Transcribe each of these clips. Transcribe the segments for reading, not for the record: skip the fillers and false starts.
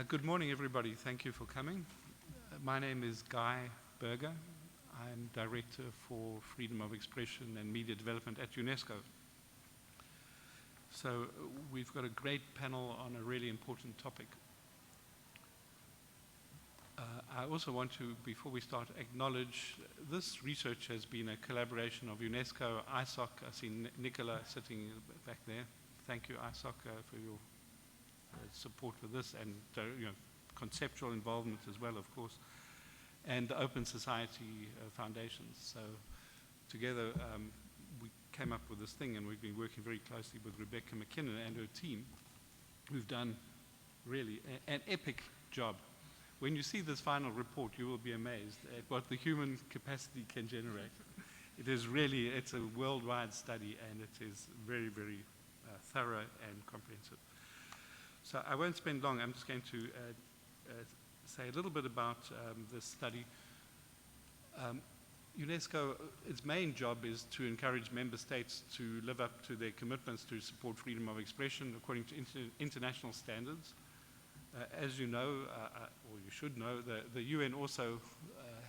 Good morning, everybody. Thank you for coming. My name is Guy Berger. I'm Director for Freedom of Expression and Media Development at UNESCO. So we've got a great panel on a really important topic. I also want to, before we start, acknowledge this research has been a collaboration of UNESCO, ISOC. I see Nicola sitting back there. Thank you, ISOC, for your support with this and conceptual involvement as well, of course, and the Open Society Foundations. So together we came up with this thing, and we've been working very closely with Rebecca McKinnon and her team, who've done really an epic job. When you see this final report, you will be amazed at what the human capacity can generate. It is really, it's a worldwide study, and it is very, very thorough and comprehensive. So I won't spend long. I'm just going to say a little bit about this study. UNESCO, its main job is to encourage member states to live up to their commitments to support freedom of expression according to international standards. As you know, or you should know, the UN also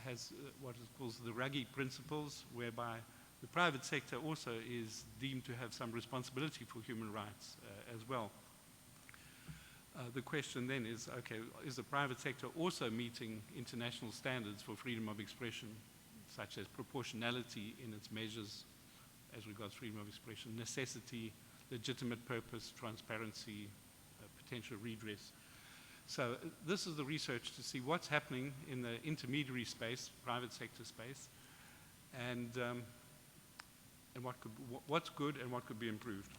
has what it calls the Ruggie principles, whereby the private sector also is deemed to have some responsibility for human rights as well. The question then is, okay, is the private sector also meeting international standards for freedom of expression, such as proportionality in its measures as regards freedom of expression, necessity, legitimate purpose, transparency, potential redress? So this is the research to see what's happening in the intermediary space, private sector space, and what's good and what could be improved.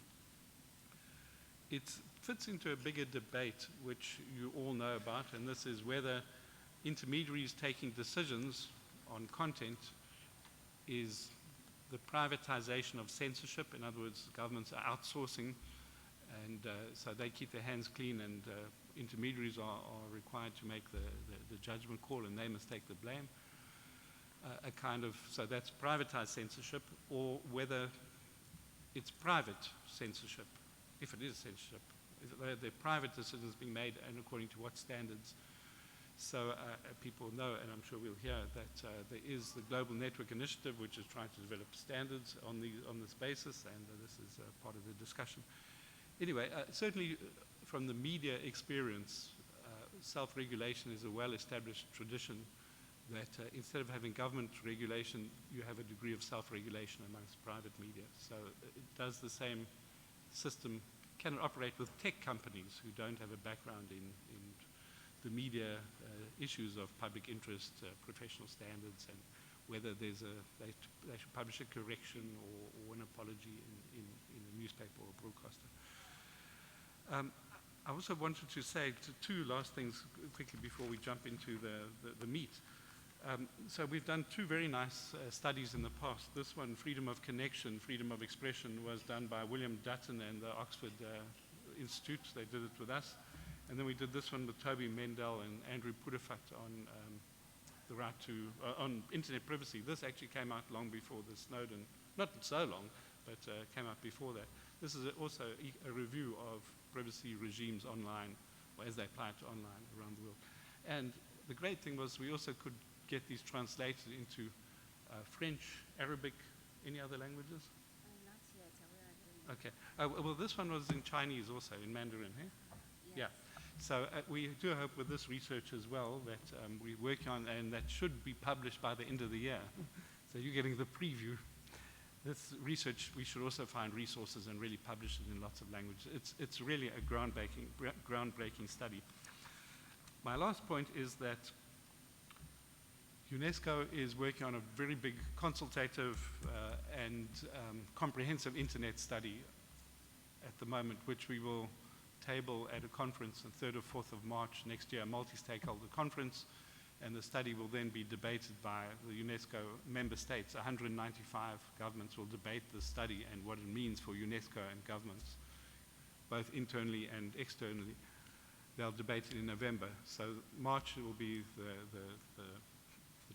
It fits into a bigger debate, which you all know about, and this is whether intermediaries taking decisions on content is the privatization of censorship. In other words, governments are outsourcing, and so they keep their hands clean, and intermediaries are required to make the judgment call, and they must take the blame. So that's privatized censorship, or whether it's private censorship. If it is censorship, the private decisions being made and according to what standards. So people know, and I'm sure we'll hear, that there is the Global Network Initiative, which is trying to develop standards on this basis, and this is part of the discussion. Anyway, certainly from the media experience, self-regulation is a well-established tradition that instead of having government regulation, you have a degree of self-regulation amongst private media. So it does the same system, cannot operate with tech companies who don't have a background in the media issues of public interest, professional standards, and whether they should publish a correction or an apology in a newspaper or broadcaster. I also wanted to say two last things quickly before we jump into the meat. So we've done two very nice studies in the past. This one, Freedom of Connection, Freedom of Expression, was done by William Dutton and the Oxford Institute. They did it with us. And then we did this one with Toby Mendel and Andrew Pudafat on the right to, on internet privacy. This actually came out long before the Snowden, not so long, but came out before that. This is also a review of privacy regimes online, or as they apply to online around the world. And the great thing was we also could get these translated into French, Arabic, any other languages? Not yet. Okay. Well, this one was in Chinese also, in Mandarin, eh? Yes. Yeah. So we do hope with this research as well that we're working on, and that should be published by the end of the year. So you're getting the preview. This research, we should also find resources and really publish it in lots of languages. It's really a groundbreaking study. My last point is that UNESCO is working on a very big consultative and comprehensive internet study at the moment, which we will table at a conference on 3rd or 4th of March next year, a multi-stakeholder conference, and the study will then be debated by the UNESCO member states. 195 governments will debate the study and what it means for UNESCO and governments, both internally and externally. They'll debate it in November. So March will be the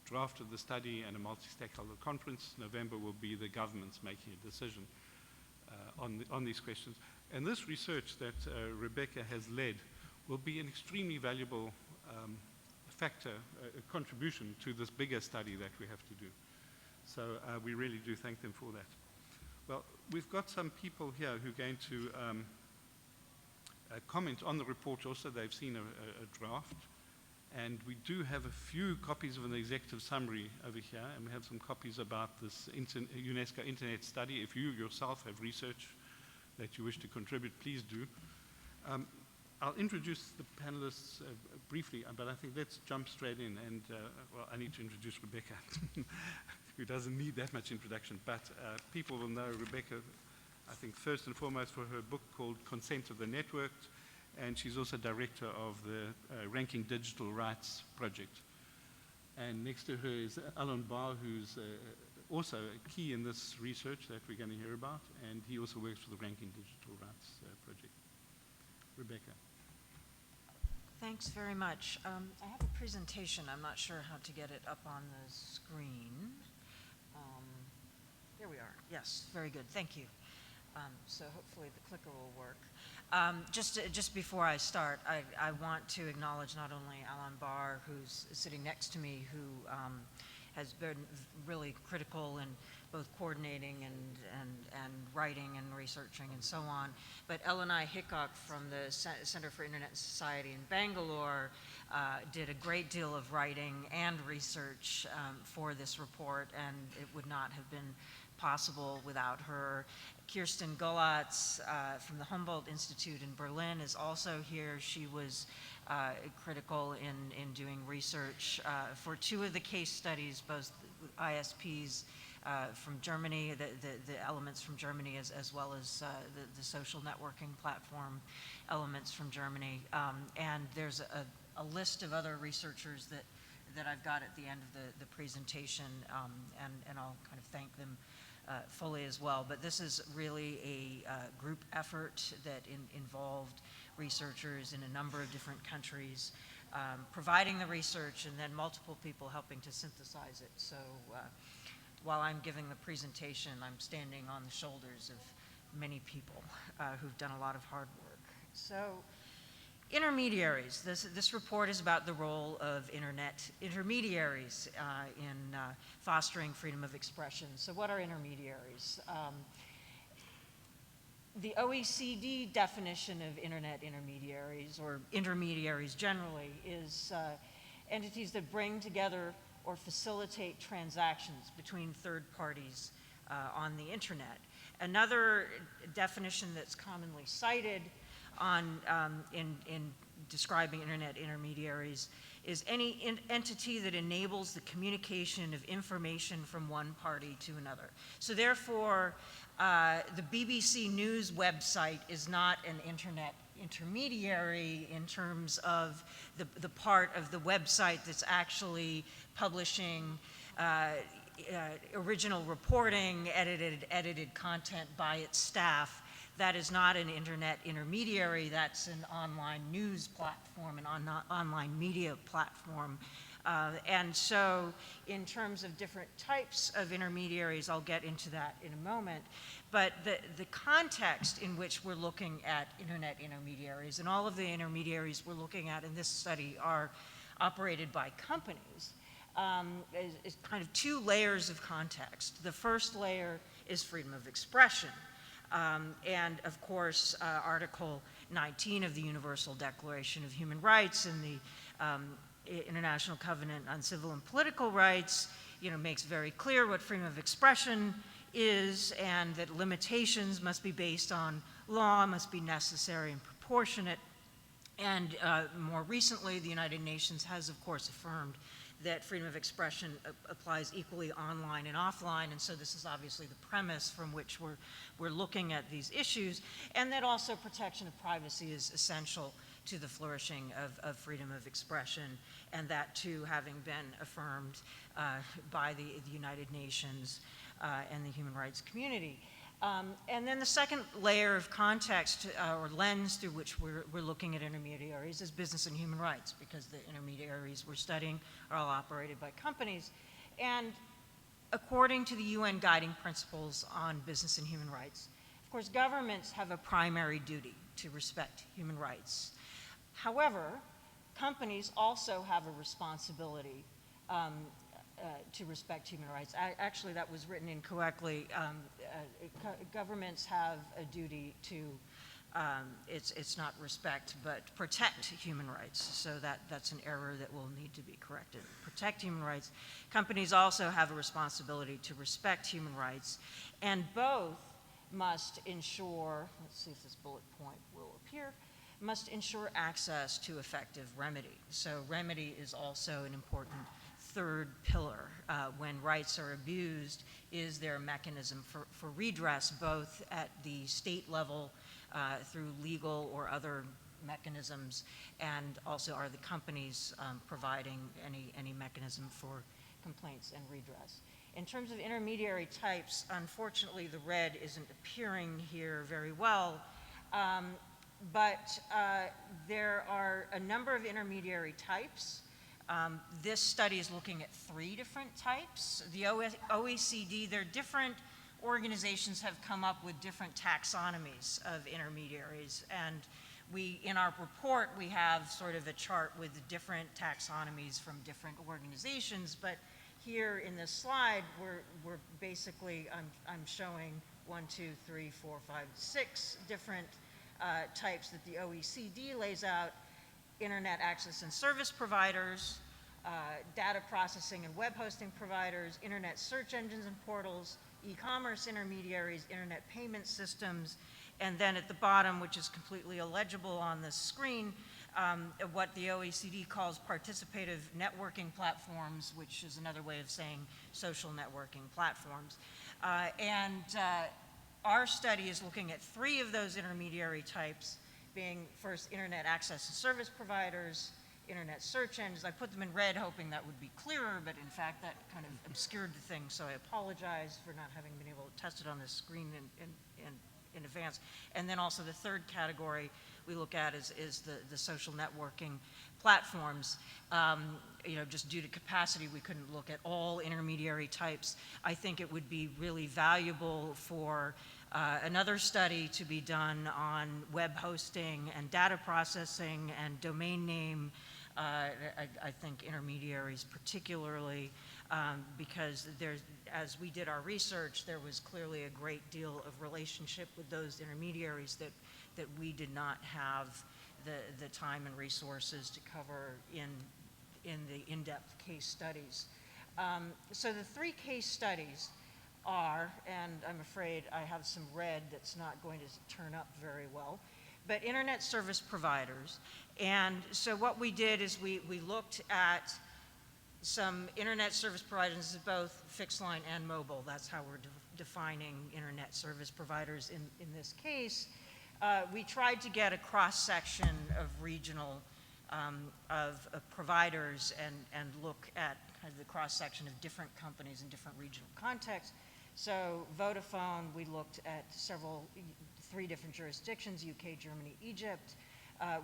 draft of the study and a multi-stakeholder conference. November will be the governments making a decision on these questions. And this research that Rebecca has led will be an extremely valuable factor, a contribution to this bigger study that we have to do. So we really do thank them for that. Well, we've got some people here who are going to comment on the report also. They've seen a draft. And we do have a few copies of an executive summary over here, and we have some copies about this UNESCO Internet study. If you yourself have research that you wish to contribute, please do. I'll introduce the panelists briefly, but I think let's jump straight in. And, well, I need to introduce Rebecca, who doesn't need that much introduction, but people will know Rebecca, I think, first and foremost for her book called Consent of the Networked, and she's also director of the Ranking Digital Rights Project. And next to her is Alan Barr, who's also a key in this research that we're going to hear about, and he also works for the Ranking Digital Rights Project. Rebecca. Thanks very much. I have a presentation. I'm not sure how to get it up on the screen. Here we are. Yes, very good. Thank you. So hopefully the clicker will work. Just before I start, I want to acknowledge not only Alan Barr, who's sitting next to me, who has been really critical in both coordinating and writing and researching and so on, but Eleni Hickok from the Center for Internet and Society in Bangalore did a great deal of writing and research for this report, and it would not have been possible without her. Kirsten Gollatz from the Humboldt Institute in Berlin is also here. She was critical in doing research for two of the case studies, both ISPs from Germany, the elements from Germany, as well as the social networking platform elements from Germany. And there's a list of other researchers that I've got at the end of the presentation, and I'll kind of thank them fully as well. But this is really a group effort that involved researchers in a number of different countries, providing the research and then multiple people helping to synthesize it. So while I'm giving the presentation, I'm standing on the shoulders of many people who've done a lot of hard work. So intermediaries. This report is about the role of internet intermediaries in fostering freedom of expression. So what are intermediaries? The OECD definition of internet intermediaries, or intermediaries generally, is entities that bring together or facilitate transactions between third parties on the internet. Another definition that's commonly cited in describing internet intermediaries is any entity that enables the communication of information from one party to another. So therefore, the BBC News website is not an internet intermediary in terms of the part of the website that's actually publishing original reporting, edited content by its staff. That is not an internet intermediary, that's an online news platform, an online media platform. And so in terms of different types of intermediaries, I'll get into that in a moment, but the context in which we're looking at internet intermediaries, and all of the intermediaries we're looking at in this study are operated by companies, is kind of two layers of context. The first layer is freedom of expression. And of course, Article 19 of the Universal Declaration of Human Rights and the International Covenant on Civil and Political Rights, makes very clear what freedom of expression is, and that limitations must be based on law, must be necessary and proportionate. And more recently, the United Nations has, of course, affirmed that freedom of expression applies equally online and offline, and so this is obviously the premise from which we're looking at these issues, and that also protection of privacy is essential to the flourishing of freedom of expression, and that too having been affirmed by the United Nations and the human rights community. And then the second layer of context or lens through which we're looking at intermediaries is business and human rights, because the intermediaries we're studying are all operated by companies. And according to the UN Guiding Principles on Business and Human Rights, of course, governments have a primary duty to respect human rights. However, companies also have a responsibility to respect human rights. Actually, that was written incorrectly. Governments have a duty to, it's not respect, but protect human rights. So that's an error that will need to be corrected. Protect human rights. Companies also have a responsibility to respect human rights, and both must ensure, let's see if this bullet point will appear, must ensure access to effective remedy. So remedy is also an important third pillar. When rights are abused, is there a mechanism for redress, both at the state level through legal or other mechanisms, and also are the companies providing any mechanism for complaints and redress. In terms of intermediary types, unfortunately the red isn't appearing here very well, but there are a number of intermediary types. This study is looking at 3 different types. The OECD, there are different organizations have come up with different taxonomies of intermediaries, and in our report, we have sort of a chart with the different taxonomies from different organizations, but here in this slide, we're basically, I'm showing 1, 2, 3, 4, 5, 6 different types that the OECD lays out: internet access and service providers, data processing and web hosting providers, internet search engines and portals, e-commerce intermediaries, internet payment systems, and then at the bottom, which is completely illegible on the screen, what the OECD calls participative networking platforms, which is another way of saying social networking platforms. Our study is looking at 3 of those intermediary types, being first internet access and service providers, internet search engines. I put them in red hoping that would be clearer, but in fact that kind of obscured the thing, so I apologize for not having been able to test it on this screen in advance. And then also the third category we look at is the social networking platforms. You know, just due to capacity, we couldn't look at all intermediary types. I think it would be really valuable for another study to be done on web hosting and data processing and domain name. I think intermediaries particularly, because as we did our research, there was clearly a great deal of relationship with those intermediaries that we did not have the time and resources to cover in the in-depth case studies. So the 3 case studies are, and I'm afraid I have some red that's not going to turn up very well, but internet service providers. And so what we did is we looked at some internet service providers, both fixed line and mobile. That's how we're defining internet service providers in this case. We tried to get a cross-section of regional of providers and look at kind of the cross-section of different companies in different regional contexts. So Vodafone, we looked at 3 different jurisdictions: UK, Germany, Egypt.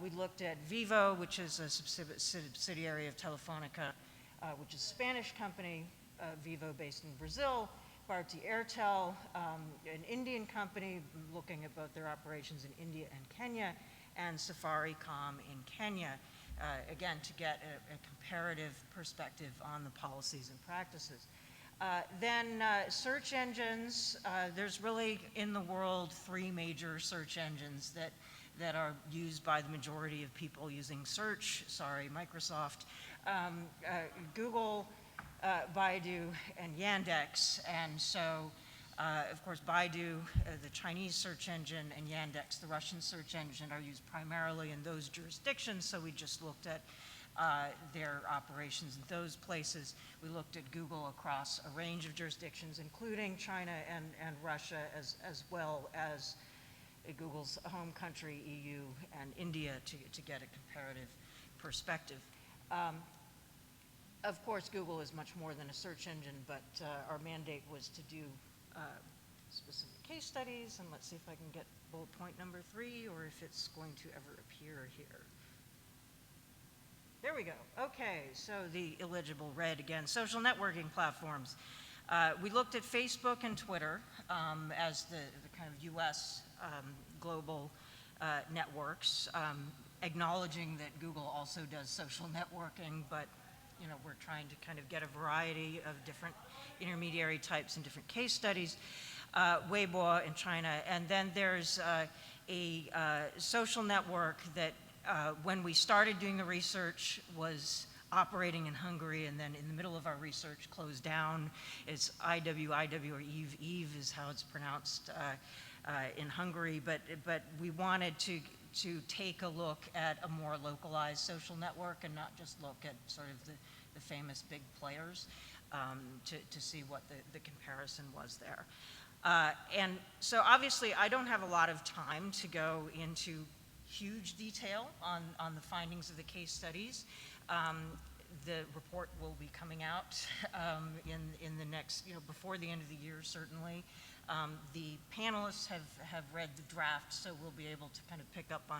We looked at Vivo, which is a subsidiary of Telefonica, which is a Spanish company, Vivo based in Brazil. Bharti Airtel, an Indian company, looking at both their operations in India and Kenya, and Safaricom in Kenya, again, to get a comparative perspective on the policies and practices. Then search engines, there's really in the world 3 major search engines that are used by the majority of people using search. Sorry, Microsoft. Google, Baidu, and Yandex. And so, of course, Baidu, the Chinese search engine, and Yandex, the Russian search engine, are used primarily in those jurisdictions. So we just looked at their operations in those places. We looked at Google across a range of jurisdictions, including China and Russia, as well as Google's home country, EU, and India, to get a comparative perspective. Of course, Google is much more than a search engine, but our mandate was to do specific case studies, and let's see if I can get bullet point number 3, or if it's going to ever appear here. There we go. Okay, so the illegible red again. Social networking platforms. We looked at Facebook and Twitter as the kind of US global networks. acknowledging that Google also does social networking, but we're trying to kind of get a variety of different intermediary types and different case studies. Weibo in China, and then there's a social network that when we started doing the research was operating in Hungary, and then in the middle of our research closed down. It's IWIW, or Eve. Eve is how it's pronounced in Hungary, but we wanted to take a look at a more localized social network and not just look at sort of the famous big players, to see what the comparison was there. And so obviously I don't have a lot of time to go into huge detail on the findings of the case studies. The report will be coming out in the next, before the end of the year, certainly. The panelists have read the draft, so we'll be able to kind of pick up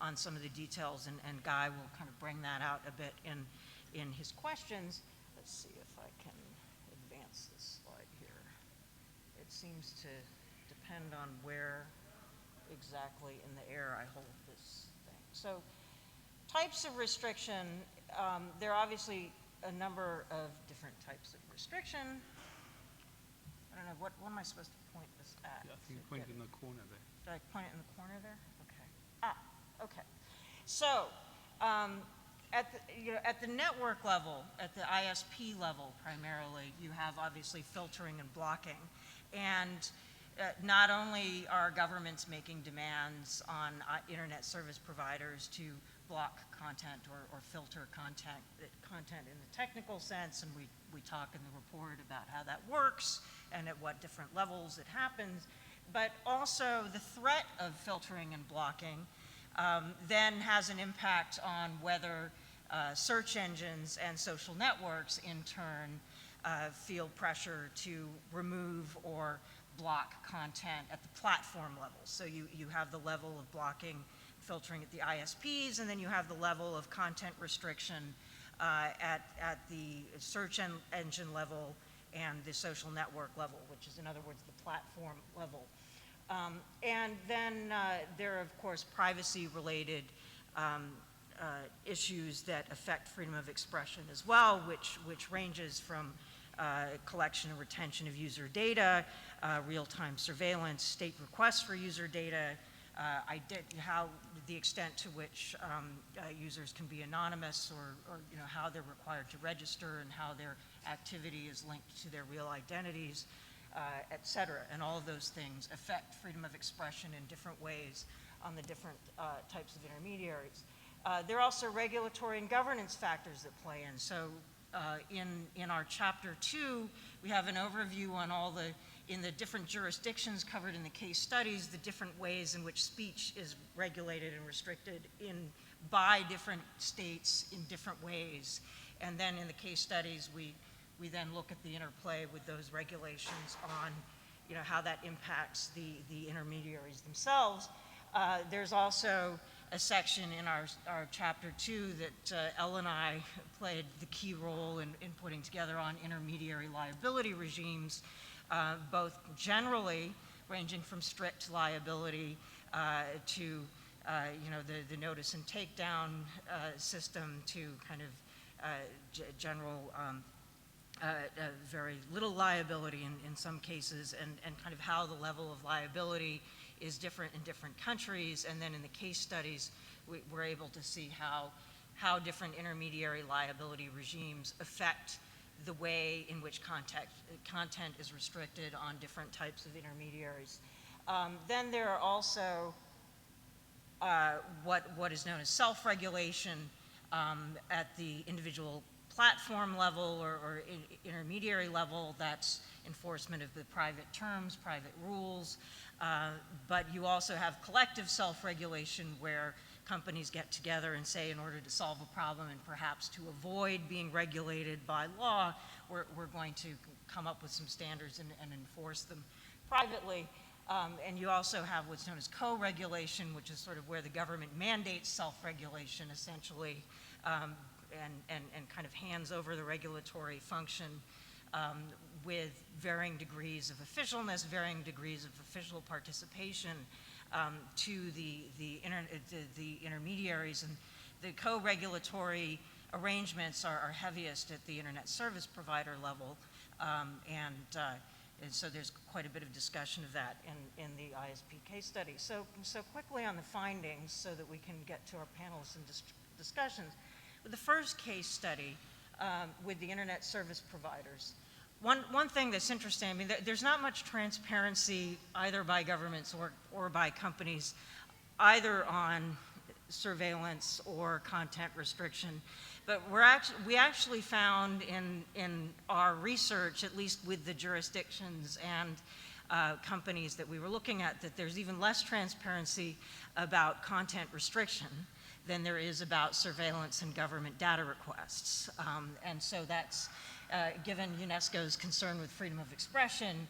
on some of the details, and Guy will kind of bring that out a bit in his questions. Let's see if I can advance this slide here. It seems to depend on where exactly in the air I hold this thing. So types of restriction, there are obviously a number of different types of restriction. I don't know, what am I supposed to point this at? Yeah, I think point it in the corner there. Did I point it in the corner there? Okay. Okay. So, at the network level, at the ISP level primarily, you have obviously filtering and blocking. And not only are governments making demands on internet service providers to block content or filter content in the technical sense, and we talk in the report about how that works and at what different levels it happens, but also the threat of filtering and blocking then has an impact on whether search engines and social networks in turn feel pressure to remove or block content at the platform level. So you have the level of blocking, filtering at the ISPs, and then you have the level of content restriction at the search engine level and the social network level, which is, in other words, the platform level. And then there are, of course, privacy-related issues that affect freedom of expression as well, which ranges from collection and retention of user data, real-time surveillance, state requests for user data, how the extent to which users can be anonymous, or how they're required to register, and how their activity is linked to their real identities, et cetera. And all of those things affect freedom of expression in different ways on the different types of intermediaries. There are also regulatory and governance factors that play in. So in our chapter 2, we have an overview on in the different jurisdictions covered in the case studies, the different ways in which speech is regulated and restricted by different states in different ways. And then in the case studies, we then look at the interplay with those regulations on how that impacts the intermediaries themselves. There's also a section in our chapter 2 that Elle and I played the key role in putting together on intermediary liability regimes, both generally ranging from strict liability to the notice and takedown system, to kind of general very little liability in some cases, and kind of how the level of liability is different in different countries. And then in the case studies, we're able to see how different intermediary liability regimes affect the way in which content is restricted on different types of intermediaries. Then there are also what is known as self-regulation at the individual platform level or intermediary level. That's enforcement of the private terms, private rules. But you also have collective self-regulation, where companies get together and say, in order to solve a problem and perhaps to avoid being regulated by law, we're going to come up with some standards and enforce them privately. And you also have what's known as co-regulation, which is sort of where the government mandates self-regulation essentially, and kind of hands over the regulatory function with varying degrees of officialness, varying degrees of official participation to the intermediaries. And the co-regulatory arrangements are heaviest at the internet service provider level, and so there's quite a bit of discussion of that in the ISP case study. So quickly on the findings so that we can get to our panels and discussions. With the first case study with the internet service providers, one thing that's interesting, I mean, there's not much transparency either by governments or by companies, either on surveillance or content restriction. But we actually found in our research, at least with the jurisdictions and companies that we were looking at, that there's even less transparency about content restriction than there is about surveillance and government data requests. And so that's, given UNESCO's concern with freedom of expression,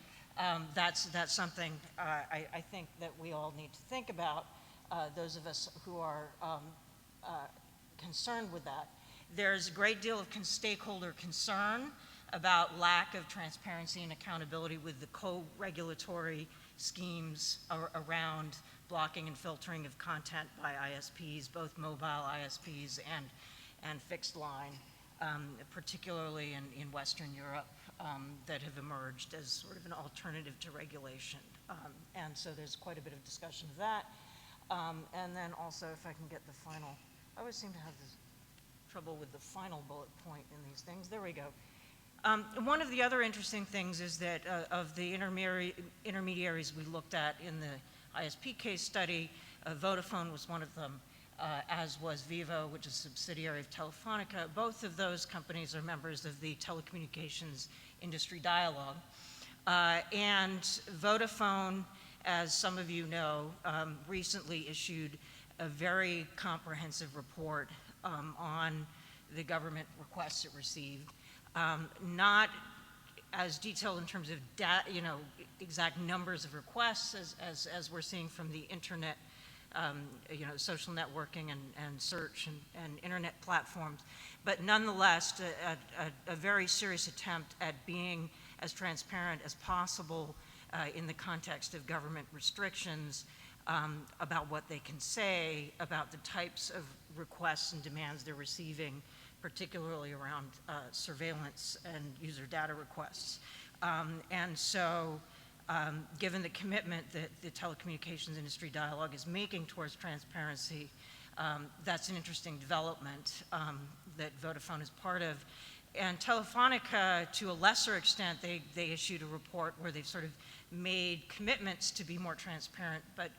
that's something I think that we all need to think about, those of us who are concerned with that. There's a great deal of stakeholder concern about lack of transparency and accountability with the co-regulatory schemes around blocking and filtering of content by ISPs, both mobile ISPs and fixed line, particularly in Western Europe, that have emerged as sort of an alternative to regulation. And so there's quite a bit of discussion of that. And then also, if I can get the final, I always seem to have this trouble with the final bullet point in these things. There we go. One of the other interesting things is that of the intermediaries we looked at in the ISP case study, Vodafone was one of them, as was Vivo, which is a subsidiary of Telefonica. Both of those companies are members of the Telecommunications Industry Dialogue. And Vodafone, as some of you know, recently issued a very comprehensive report on the government requests it received. Not as detailed in terms of exact numbers of requests as we're seeing from the internet, social networking and search and internet platforms, but nonetheless a very serious attempt at being as transparent as possible in the context of government restrictions about what they can say, about the types of requests and demands they're receiving, particularly around surveillance and user data requests. And so, given the commitment that the Telecommunications Industry Dialogue is making towards transparency, that's an interesting development that Vodafone is part of. And Telefonica, to a lesser extent, they issued a report where they've sort of made commitments to be more transparent, but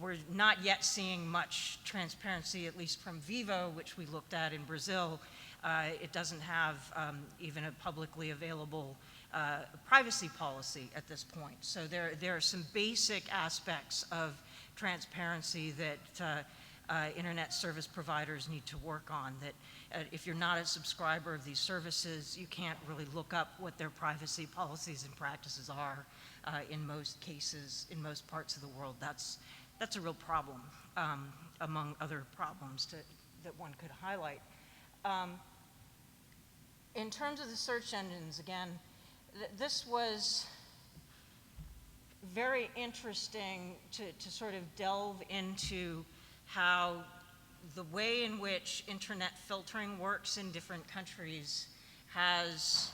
we're not yet seeing much transparency, at least from Vivo, which we looked at in Brazil. It doesn't have even a publicly available privacy policy at this point. So there are some basic aspects of transparency that internet service providers need to work on, that if you're not a subscriber of these services, you can't really look up what their privacy policies and practices are in most cases, in most parts of the world. That's a real problem, among other problems that one could highlight. In terms of the search engines, again, this was very interesting to sort of delve into how the way in which internet filtering works in different countries has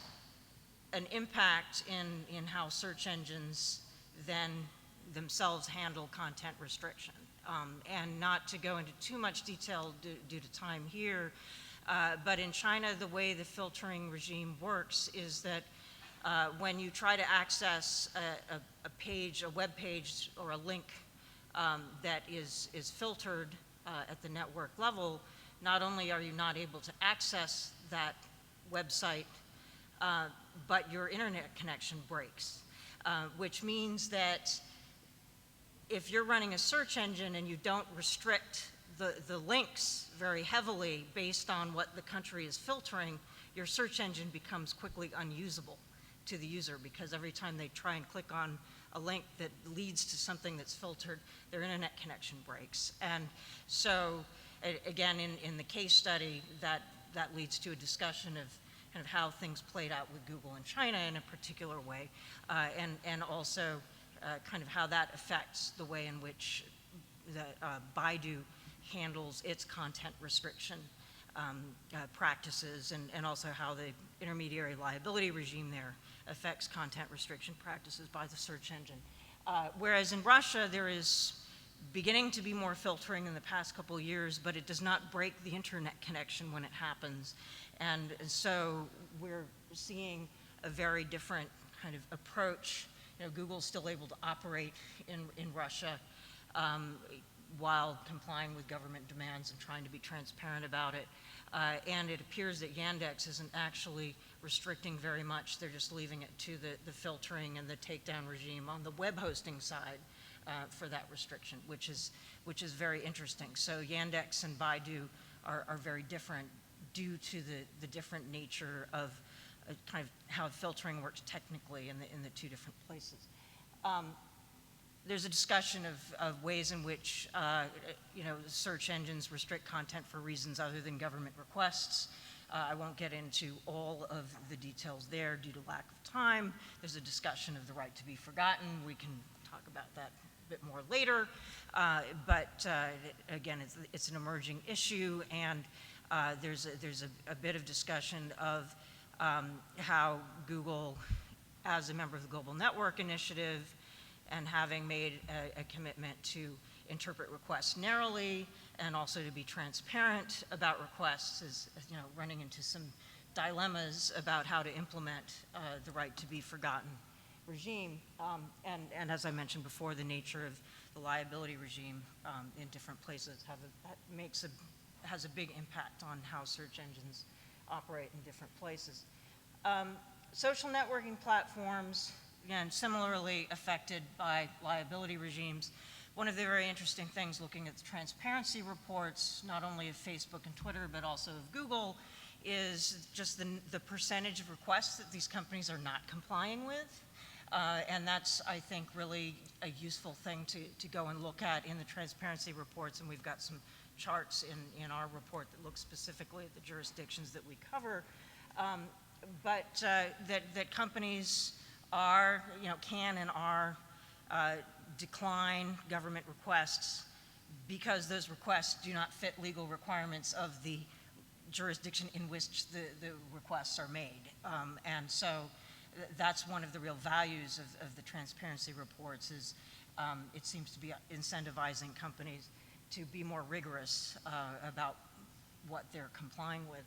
an impact in how search engines then themselves handle content restriction. And not to go into too much detail due to time here, but in China, the way the filtering regime works is that when you try to access a web page or a link that is filtered at the network level, not only are you not able to access that website, but your internet connection breaks, which means that if you're running a search engine and you don't restrict the links very heavily based on what the country is filtering, your search engine becomes quickly unusable to the user, because every time they try and click on a link that leads to something that's filtered, their internet connection breaks. And so, again, in the case study, that leads to a discussion of kind of how things played out with Google in China in a particular way, and also kind of how that affects the way in which the Baidu handles its content restriction practices, and also how the intermediary liability regime there affects content restriction practices by the search engine. Whereas in Russia, there is beginning to be more filtering in the past couple of years, but it does not break the internet connection when it happens. And so we're seeing a very different kind of approach. You know, Google's still able to operate in Russia while complying with government demands and trying to be transparent about it. And it appears that Yandex isn't actually restricting very much. They're just leaving it to the filtering and the takedown regime on the web hosting side for that restriction, which is very interesting. So Yandex and Baidu are very different due to the different nature of kind of how filtering works technically in the two different places. There's a discussion of ways in which you know, search engines restrict content for reasons other than government requests. I won't get into all of the details there due to lack of time. There's a discussion of the right to be forgotten. We can talk about that a bit more later. But again, it's an emerging issue, and there's a bit of discussion of how Google, as a member of the Global Network Initiative, and having made a commitment to interpret requests narrowly and also to be transparent about requests, is, you know, running into some dilemmas about how to implement the right to be forgotten regime. And as I mentioned before, the nature of the liability regime in different places has a big impact on how search engines operate in different places. Social networking platforms, again, similarly affected by liability regimes. One of the very interesting things looking at the transparency reports, not only of Facebook and Twitter, but also of Google, is just the percentage of requests that these companies are not complying with. And that's, I think, really a useful thing to go and look at in the transparency reports, and we've got some charts in our report that look specifically at the jurisdictions that we cover. But that companies are, you know, can and are decline government requests because those requests do not fit legal requirements of the jurisdiction in which the requests are made. And so that's one of the real values of the transparency reports is it seems to be incentivizing companies to be more rigorous about what they're complying with.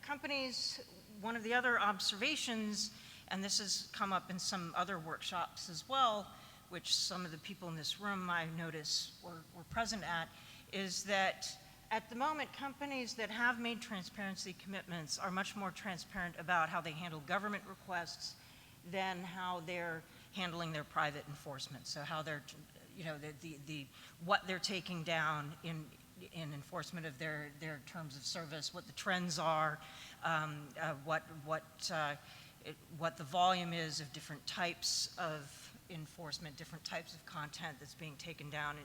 Companies, one of the other observations, and this has come up in some other workshops as well, which some of the people in this room I notice were present at, is that at the moment, companies that have made transparency commitments are much more transparent about how they handle government requests than how they're handling their private enforcement. So how they're, you know, what they're taking down in enforcement of their terms of service, what the trends are, what the volume is of different types of enforcement, different types of content that's being taken down,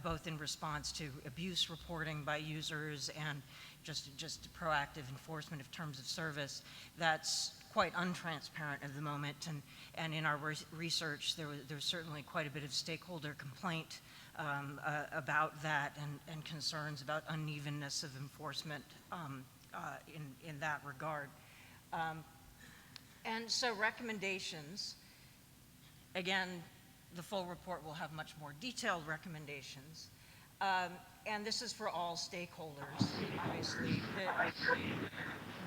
both in response to abuse reporting by users and just proactive enforcement of terms of service. That's quite untransparent at the moment, and in our research, there's certainly quite a bit of stakeholder complaint about that and concerns about unevenness of enforcement in that regard. And so recommendations, again, the full report will have much more detailed recommendations. And this is for all stakeholders. Obviously,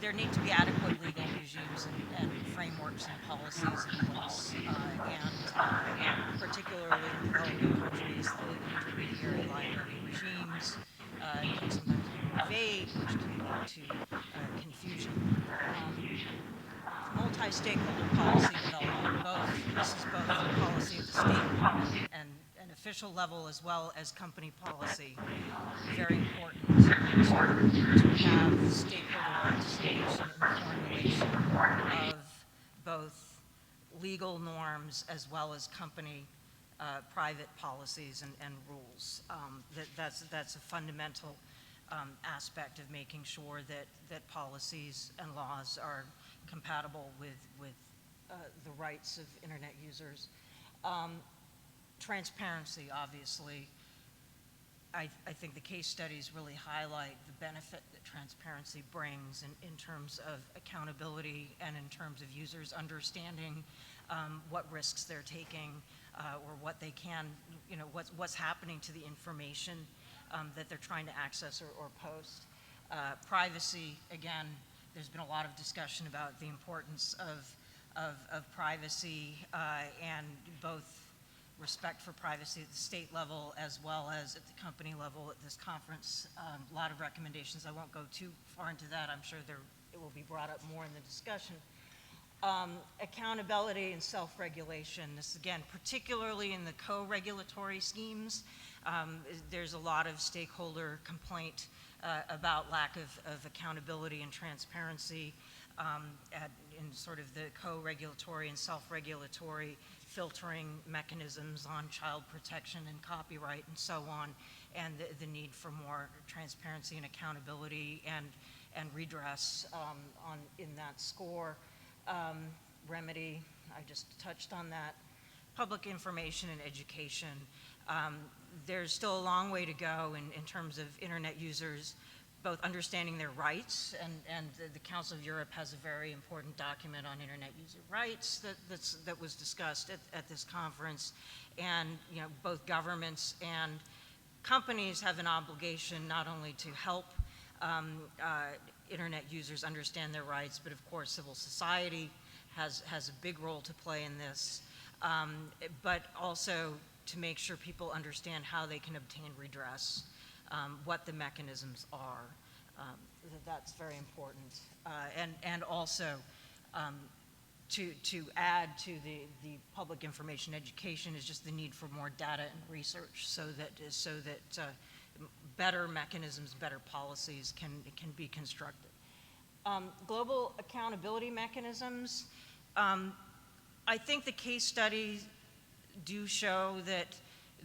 there need to be adequate legal regimes and frameworks and policies in place. And particularly in developing countries, the intermediary liability regimes can sometimes be vague, which can lead to confusion. Multi-stakeholder policy development, this is both the policy at the state and official level as well as company policy. Very important to have stakeholder participation in the formulation of both legal norms as well as company private policies and rules. That's a fundamental aspect of making sure that policies and laws are compatible with the rights of internet users. Transparency, obviously. I think the case studies really highlight the benefit that transparency brings in terms of accountability and in terms of users understanding what risks they're taking or what they can, what's happening to the information that they're trying to access or post. Privacy, again, there's been a lot of discussion about the importance of privacy and both respect for privacy at the state level as well as at the company level at this conference. A lot of recommendations. I won't go too far into that. I'm sure it will be brought up more in the discussion. Accountability and self-regulation. This, again, particularly in the co-regulatory schemes, there's a lot of stakeholder complaint about lack of accountability and transparency in sort of the co-regulatory and self-regulatory filtering mechanisms on child protection and copyright and so on, and the need for more transparency and accountability and redress in that score. Remedy, I just touched on that. Public information and education. There's still a long way to go in terms of internet users both understanding their rights, and the Council of Europe has a very important document on internet user rights that was discussed at this conference. And both governments and companies have an obligation not only to help internet users understand their rights, but of course civil society has a big role to play in this, but also to make sure people understand how they can obtain redress, what the mechanisms are. That's very important. And also to add to the public information education is just the need for more data and research so that better mechanisms, better policies can be constructed. Global accountability mechanisms. I think the case studies do show that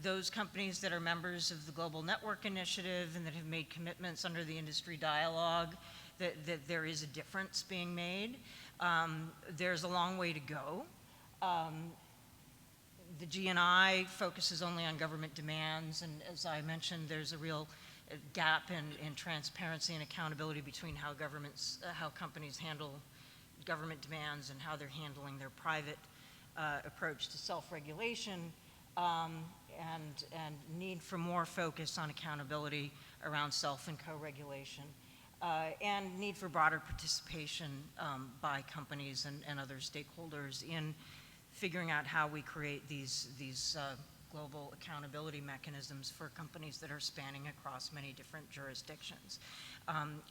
those companies that are members of the Global Network Initiative and that have made commitments under the industry dialogue, that there is a difference being made. There's a long way to go. The GNI focuses only on government demands, and as I mentioned, there's a real gap in transparency and accountability between how companies handle government demands and how they're handling their private approach to self-regulation, and need for more focus on accountability around self and co-regulation, and need for broader participation by companies and other stakeholders in figuring out how we create these global accountability mechanisms for companies that are spanning across many different jurisdictions.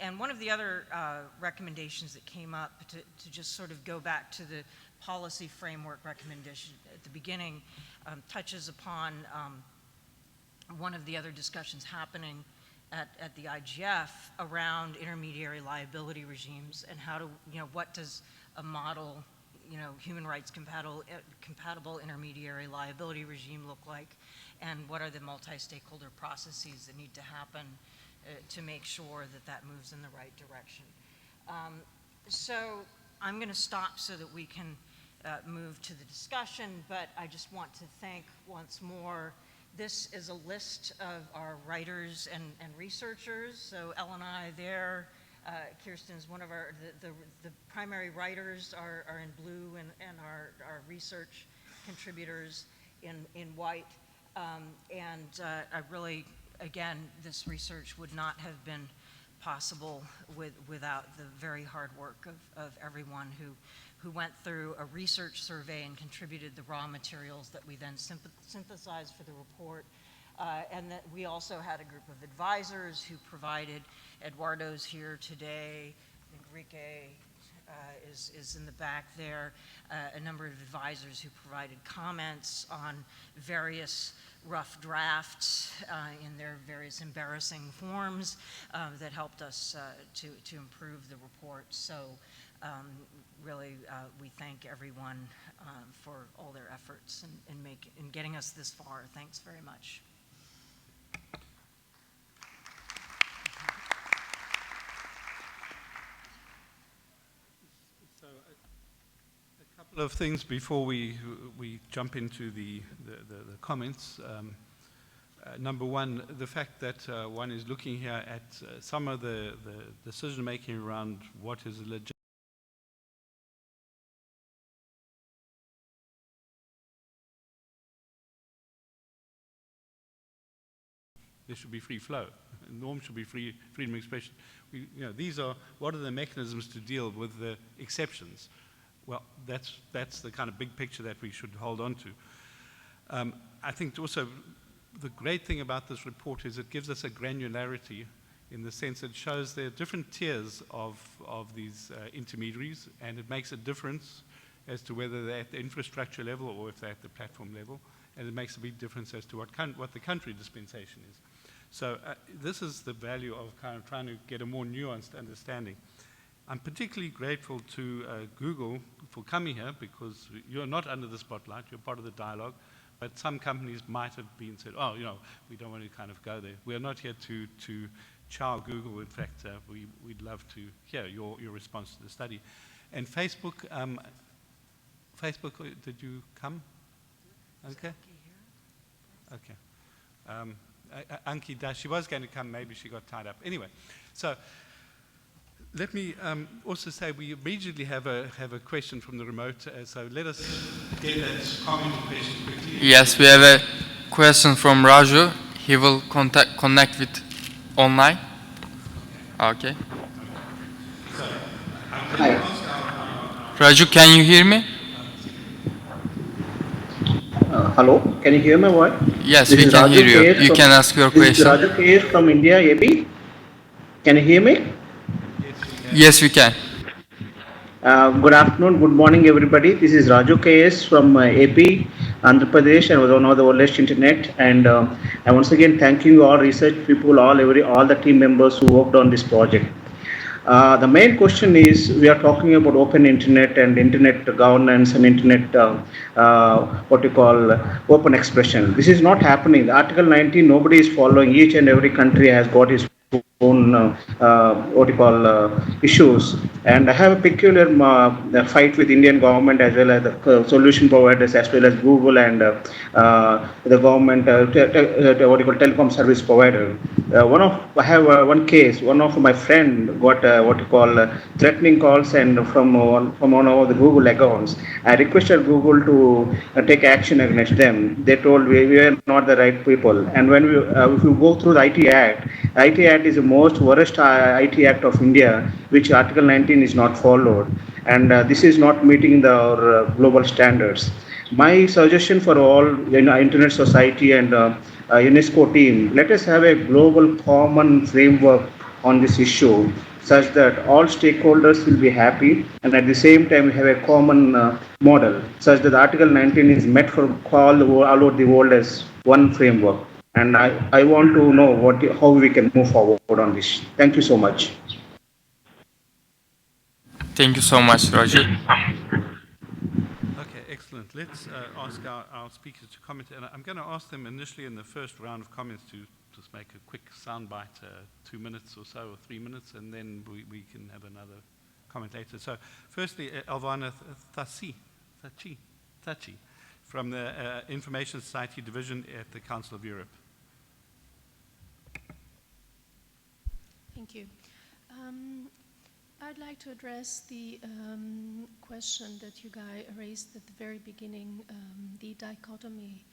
And one of the other recommendations that came up to just sort of go back to the policy framework recommendation at the beginning touches upon one of the other discussions happening at the IGF around intermediary liability regimes and how to, what does a model, human rights compatible intermediary liability regime look like, and what are the multi-stakeholder processes that need to happen to make sure that moves in the right direction. So I'm going to stop so that we can move to the discussion, but I just want to thank once more. This is a list of our writers and researchers. So Ellen and I there, Kirsten's one of the primary writers are in blue, and our research contributors in white. I really, again, this research would not have been possible without the very hard work of everyone who went through a research survey and contributed the raw materials that we then synthesized for the report. And that we also had a group of advisors who provided. Eduardo's here today. Enrique is in the back there. A number of advisors who provided comments on various rough drafts in their various embarrassing forms that helped us to improve the report. So really, we thank everyone for all their efforts in getting us this far. Thanks very much. couple of things before we jump into the comments. Number one, the fact that one is looking here at some of the decision making around what is a legit. There should be free flow. Norm should be freedom of expression. These are, what are the mechanisms to deal with the exceptions? Well, that's the kind of big picture that we should hold on to. I think also the great thing about this report is it gives us a granularity in the sense it shows there are different tiers of these intermediaries, and it makes a difference as to whether they're at the infrastructure level or if they're at the platform level, and it makes a big difference as to what the country dispensation is. So this is the value of kind of trying to get a more nuanced understanding. I'm particularly grateful to Google for coming here, because you're not under the spotlight, you're part of the dialogue, but some companies might have been said, oh, we don't want to kind of go there. We are not here to chow Google. In fact, we'd love to hear your response to the study. And Facebook, did you come? Okay. Okay. Anki does. She was going to come, maybe she got tied up. Anyway, so let me also say we immediately have a question from the remote. So let us get that comment question quickly. Yes, we have a question from Raju. He will connect with online. Okay. So, Raju, can you hear me? Hello, can you hear my voice? Yes, we can hear you. You can ask your question. This is Raju K.S. from India, AP. Can you hear me? Yes, we can. Good afternoon, good morning, everybody. This is Raju K.S. from AP, Andhra Pradesh, and was one of the oldest internet. And I once again thank you all research people, all the team members who worked on this project. The main question is, we are talking about open internet and internet governance and internet, open expression. This is not happening. The Article 19, nobody is following. Each and every country has got its own issues, and I have a peculiar fight with Indian government as well as the solution providers, as well as Google and the government telecom service provider. I have one case. One of my friend got threatening calls and from one of the Google accounts. I requested Google to take action against them. They told we are not the right people. And when if you go through the IT Act is the most worst IT Act of India, which Article 19 is not followed, and this is not meeting our global standards. My suggestion for all Internet Society and UNESCO team, let us have a global common framework on this issue, such that all stakeholders will be happy, and at the same time we have a common model, such that Article 19 is met for all over the world as one framework. And I want to know how we can move forward on this. Thank you so much. Thank you so much, Raju. Okay, excellent. Let's ask our speakers to comment. And I'm going to ask them initially in the first round of comments to just make a quick soundbite, 2 minutes or so, or 3 minutes, and then we can have another comment later. So firstly, Elvana Thachi from the Information Society Division at the Council of Europe. Thank you. I'd like to address the question that you guys raised at the very beginning, the dichotomy,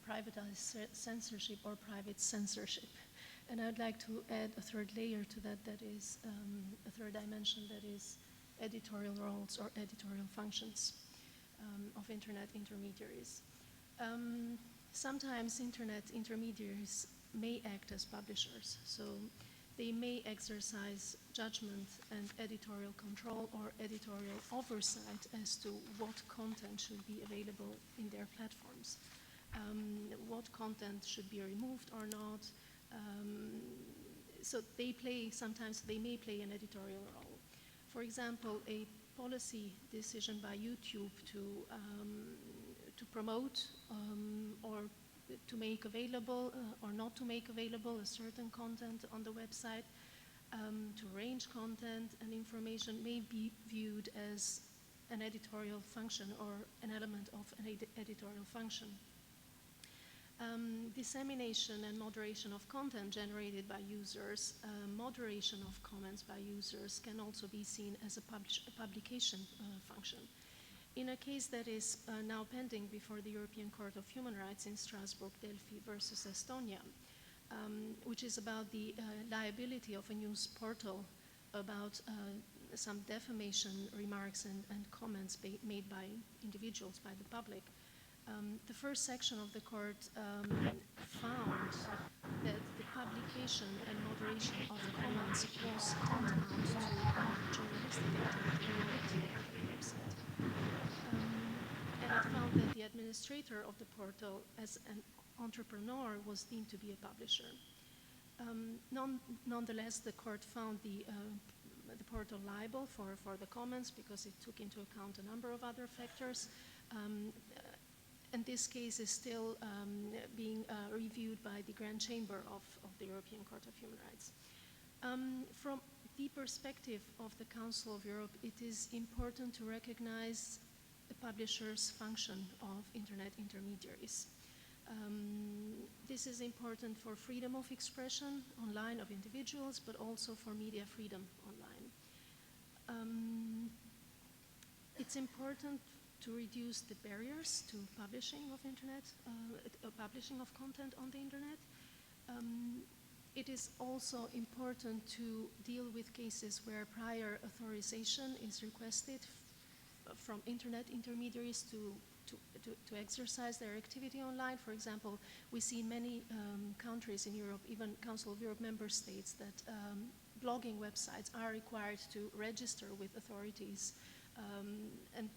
privatized censorship or private censorship. And I'd like to add a third layer to that, that is a third dimension, that is editorial roles or editorial functions of internet intermediaries. Sometimes internet intermediaries may act as publishers, so they may exercise judgment and editorial control or editorial oversight as to what content should be available in their platforms, what content should be removed or not. So sometimes they may play an editorial role. For example, a policy decision by YouTube to promote or to make available or not to make available a certain content on the website, to range content and information may be viewed as an editorial function or an element of an editorial function. Dissemination and moderation of content generated by users, moderation of comments by users can also be seen as a publication function. In a case that is now pending before the European Court of Human Rights in Strasbourg, Delphi versus Estonia, which is about the liability of a news portal about some defamation remarks and comments made by individuals, by the public. The first section of the court found that the publication and moderation of comments was tantamount to journalistic activity on the website. And it found that the administrator of the portal, as an entrepreneur, was deemed to be a publisher. Nonetheless, the court found the portal liable for the comments because it took into account a number of other factors. And this case is still being reviewed by the Grand Chamber of the European Court of Human Rights. From the perspective of the Council of Europe, it is important to recognize the publisher's function of Internet intermediaries. This is important for freedom of expression online of individuals, but also for media freedom online. It's important to reduce the barriers to publishing of publishing of content on the internet. It is also important to deal with cases where prior authorization is requested from internet intermediaries to exercise their activity online. For example, we see in many countries in Europe, even Council of Europe member states, that blogging websites are required to register with authorities. And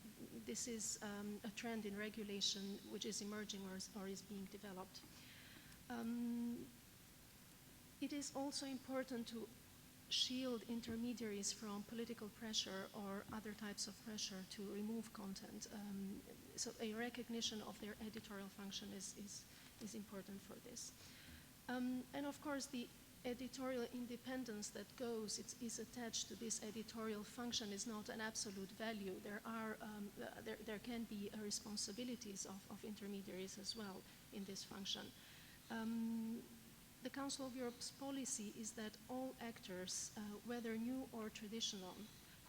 this is a trend in regulation which is emerging or is being developed. It is also important to shield intermediaries from political pressure or other types of pressure to remove content. So a recognition of their editorial function is important for this. And of course, the editorial independence that is attached to this editorial function is not an absolute value. There can be responsibilities of intermediaries as well in this function. The Council of Europe's policy is that all actors, whether new or traditional,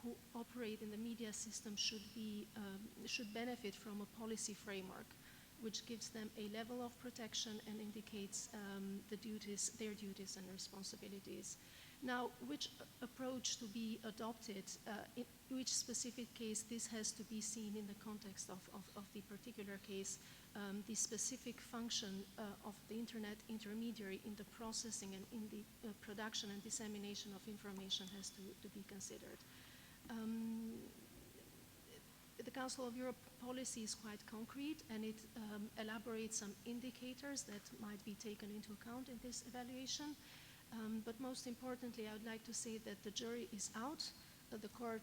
who operate in the media system should benefit from a policy framework which gives them a level of protection and indicates their duties and responsibilities. Now, which approach to be adopted, in which specific case, this has to be seen in the context of the particular case. The specific function of the internet intermediary in the processing and in the production and dissemination of information has to be considered. The Council of Europe policy is quite concrete, and it elaborates some indicators that might be taken into account in this evaluation. But most importantly, I would like to say that the jury is out. The court,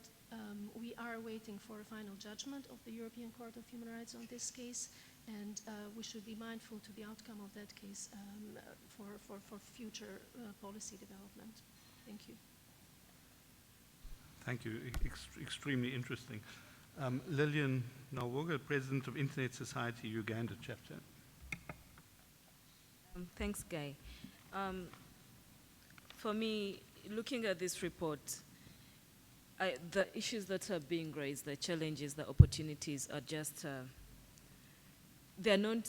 we are waiting for a final judgment of the European Court of Human Rights on this case, and we should be mindful to the outcome of that case for future policy development. Thank you. Thank you. Extremely interesting. Lillian Nawoga, President of Internet Society Uganda chapter. Thanks, Guy. For me, looking at this report, the issues that are being raised, the challenges, the opportunities are just, they're not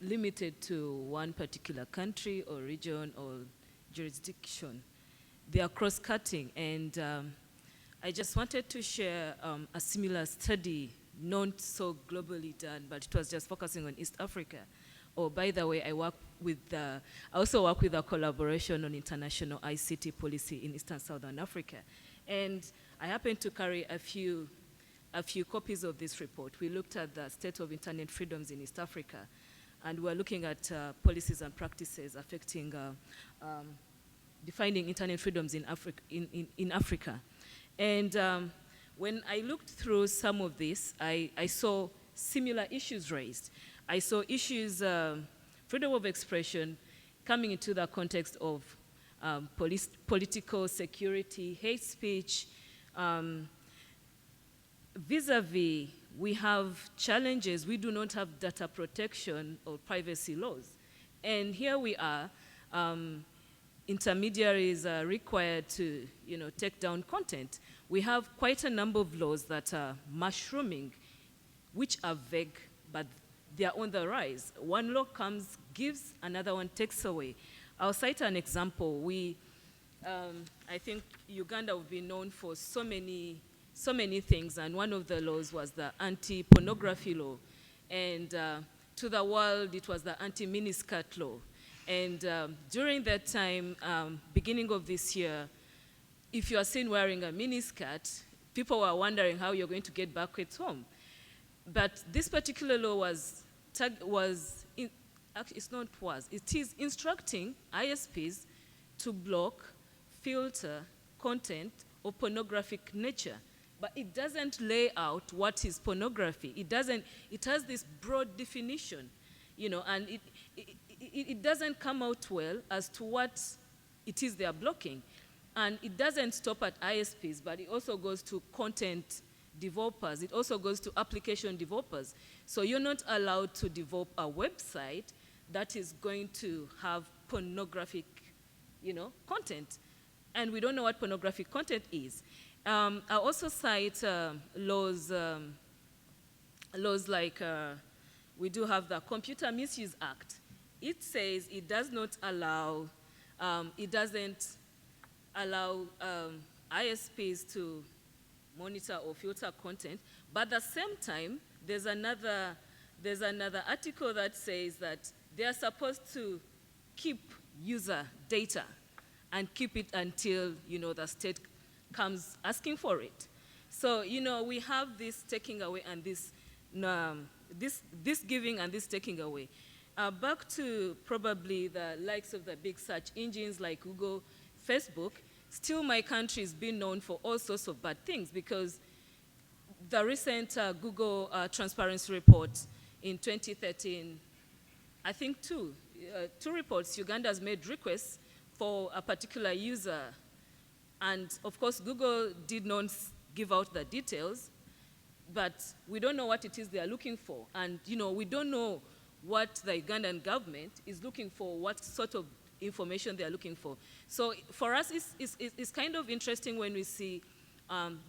limited to one particular country or region or jurisdiction. They are cross-cutting, and I just wanted to share a similar study, not so globally done, but it was just focusing on East Africa. Oh, by the way, I also work with a collaboration on international ICT policy in Eastern Southern Africa. And I happen to carry a few copies of this report. We looked at the state of internet freedoms in East Africa, and we're looking at policies and practices affecting defining internet freedoms in Africa. And when I looked through some of this, I saw similar issues raised. I saw issues, freedom of expression, coming into the context of political security, hate speech, vis-a-vis, we have challenges. We do not have data protection or privacy laws. And here we are, intermediaries are required to, take down content. We have quite a number of laws that are mushrooming, which are vague, but they are on the rise. One law comes, gives, another one takes away. I'll cite an example. I think Uganda would be known for so many things, and one of the laws was the anti-pornography law. And to the world, it was the anti-miniskirt law. And during that time, beginning of this year, if you are seen wearing a miniskirt, people were wondering how you're going to get back at home. But this particular law it is instructing ISPs to block, filter content of pornographic nature. But it doesn't lay out what is pornography. It has this broad definition, and it doesn't come out well as to what it is they are blocking. And it doesn't stop at ISPs, but it also goes to content developers. It also goes to application developers. So you're not allowed to develop a website that is going to have pornographic, content. And we don't know what pornographic content is. I also cite laws like we do have the Computer Misuse Act. It says it does not allow, it doesn't allow ISPs to monitor or filter content, but at the same time, there's another article that says that they are supposed to keep user data and keep it until, the state comes asking for it. So, we have this taking away and this giving and this taking away. Back to probably the likes of the big search engines like Google, Facebook, still my country is being known for all sorts of bad things, because the recent Google transparency report in 2013, I think two reports, Uganda has made requests for a particular user. And of course, Google did not give out the details, but we don't know what it is they are looking for. And we don't know what the Ugandan government is looking for, what sort of information they are looking for. So for us, it's kind of interesting when we see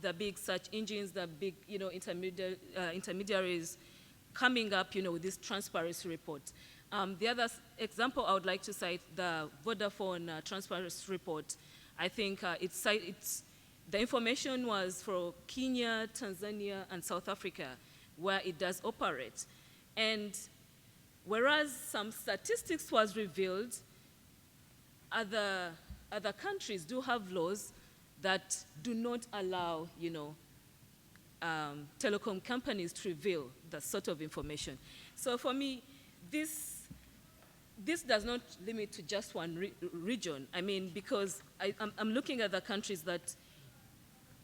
the big search engines, the big intermediaries coming up with this transparency report. The other example I would like to cite, the Vodafone transparency report. I think the information was for Kenya, Tanzania, and South Africa, where it does operate. And whereas some statistics was revealed, other countries do have laws that do not allow, telecom companies to reveal that sort of information. So for me, this does not limit to just one region. I mean, because I'm looking at the countries that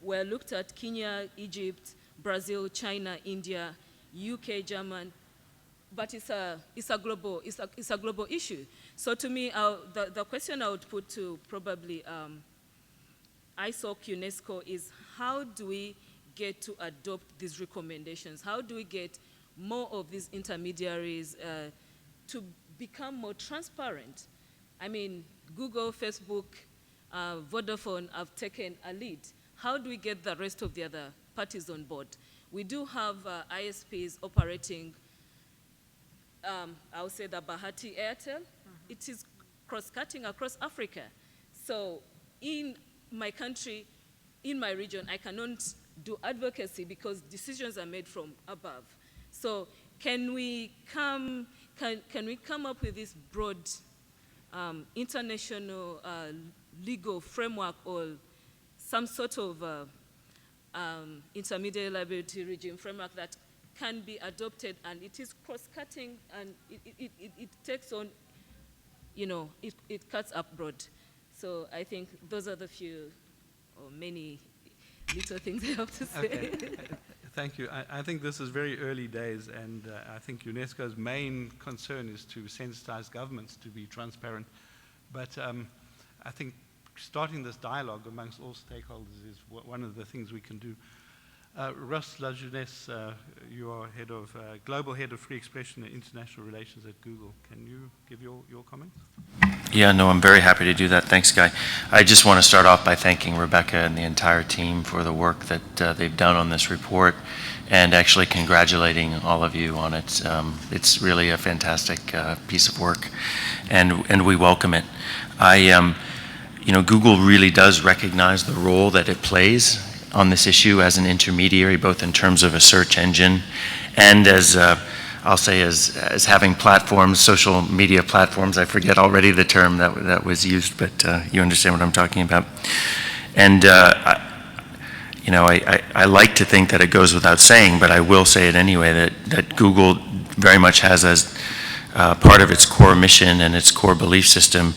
were looked at: Kenya, Egypt, Brazil, China, India, UK, German. But it's a global issue. So to me, the question I would put to probably ISOC, UNESCO is, how do we get to adopt these recommendations? How do we get more of these intermediaries to become more transparent? I mean, Google, Facebook, Vodafone have taken a lead. How do we get the rest of the other parties on board? We do have ISPs operating, I would say the Bahati Airtel. It is cross-cutting across Africa. So in my country, in my region, I cannot do advocacy because decisions are made from above. So can we come up with this broad international legal framework or some sort of intermediate liability regime framework that can be adopted, and it is cross-cutting, and it takes on, it cuts up broad. So I think those are the few or many little things I have to say. Okay. Thank you. I think this is very early days, and I think UNESCO's main concern is to sensitize governments to be transparent. But I think starting this dialogue amongst all stakeholders is one of the things we can do. Ross Lajeunesse, you are Global Head of Free Expression and International Relations at Google. Can you give your comments? Yeah, no, I'm very happy to do that. Thanks, Guy. I just want to start off by thanking Rebecca and the entire team for the work that they've done on this report, and actually congratulating all of you on it. It's really a fantastic piece of work, and we welcome it. Google really does recognize the role that it plays on this issue as an intermediary, both in terms of a search engine and as I'll say as having platforms, social media platforms. I forget already the term that was used, but you understand what I'm talking about. And I like to think that it goes without saying, but I will say it anyway, that Google very much has as part of its core mission and its core belief system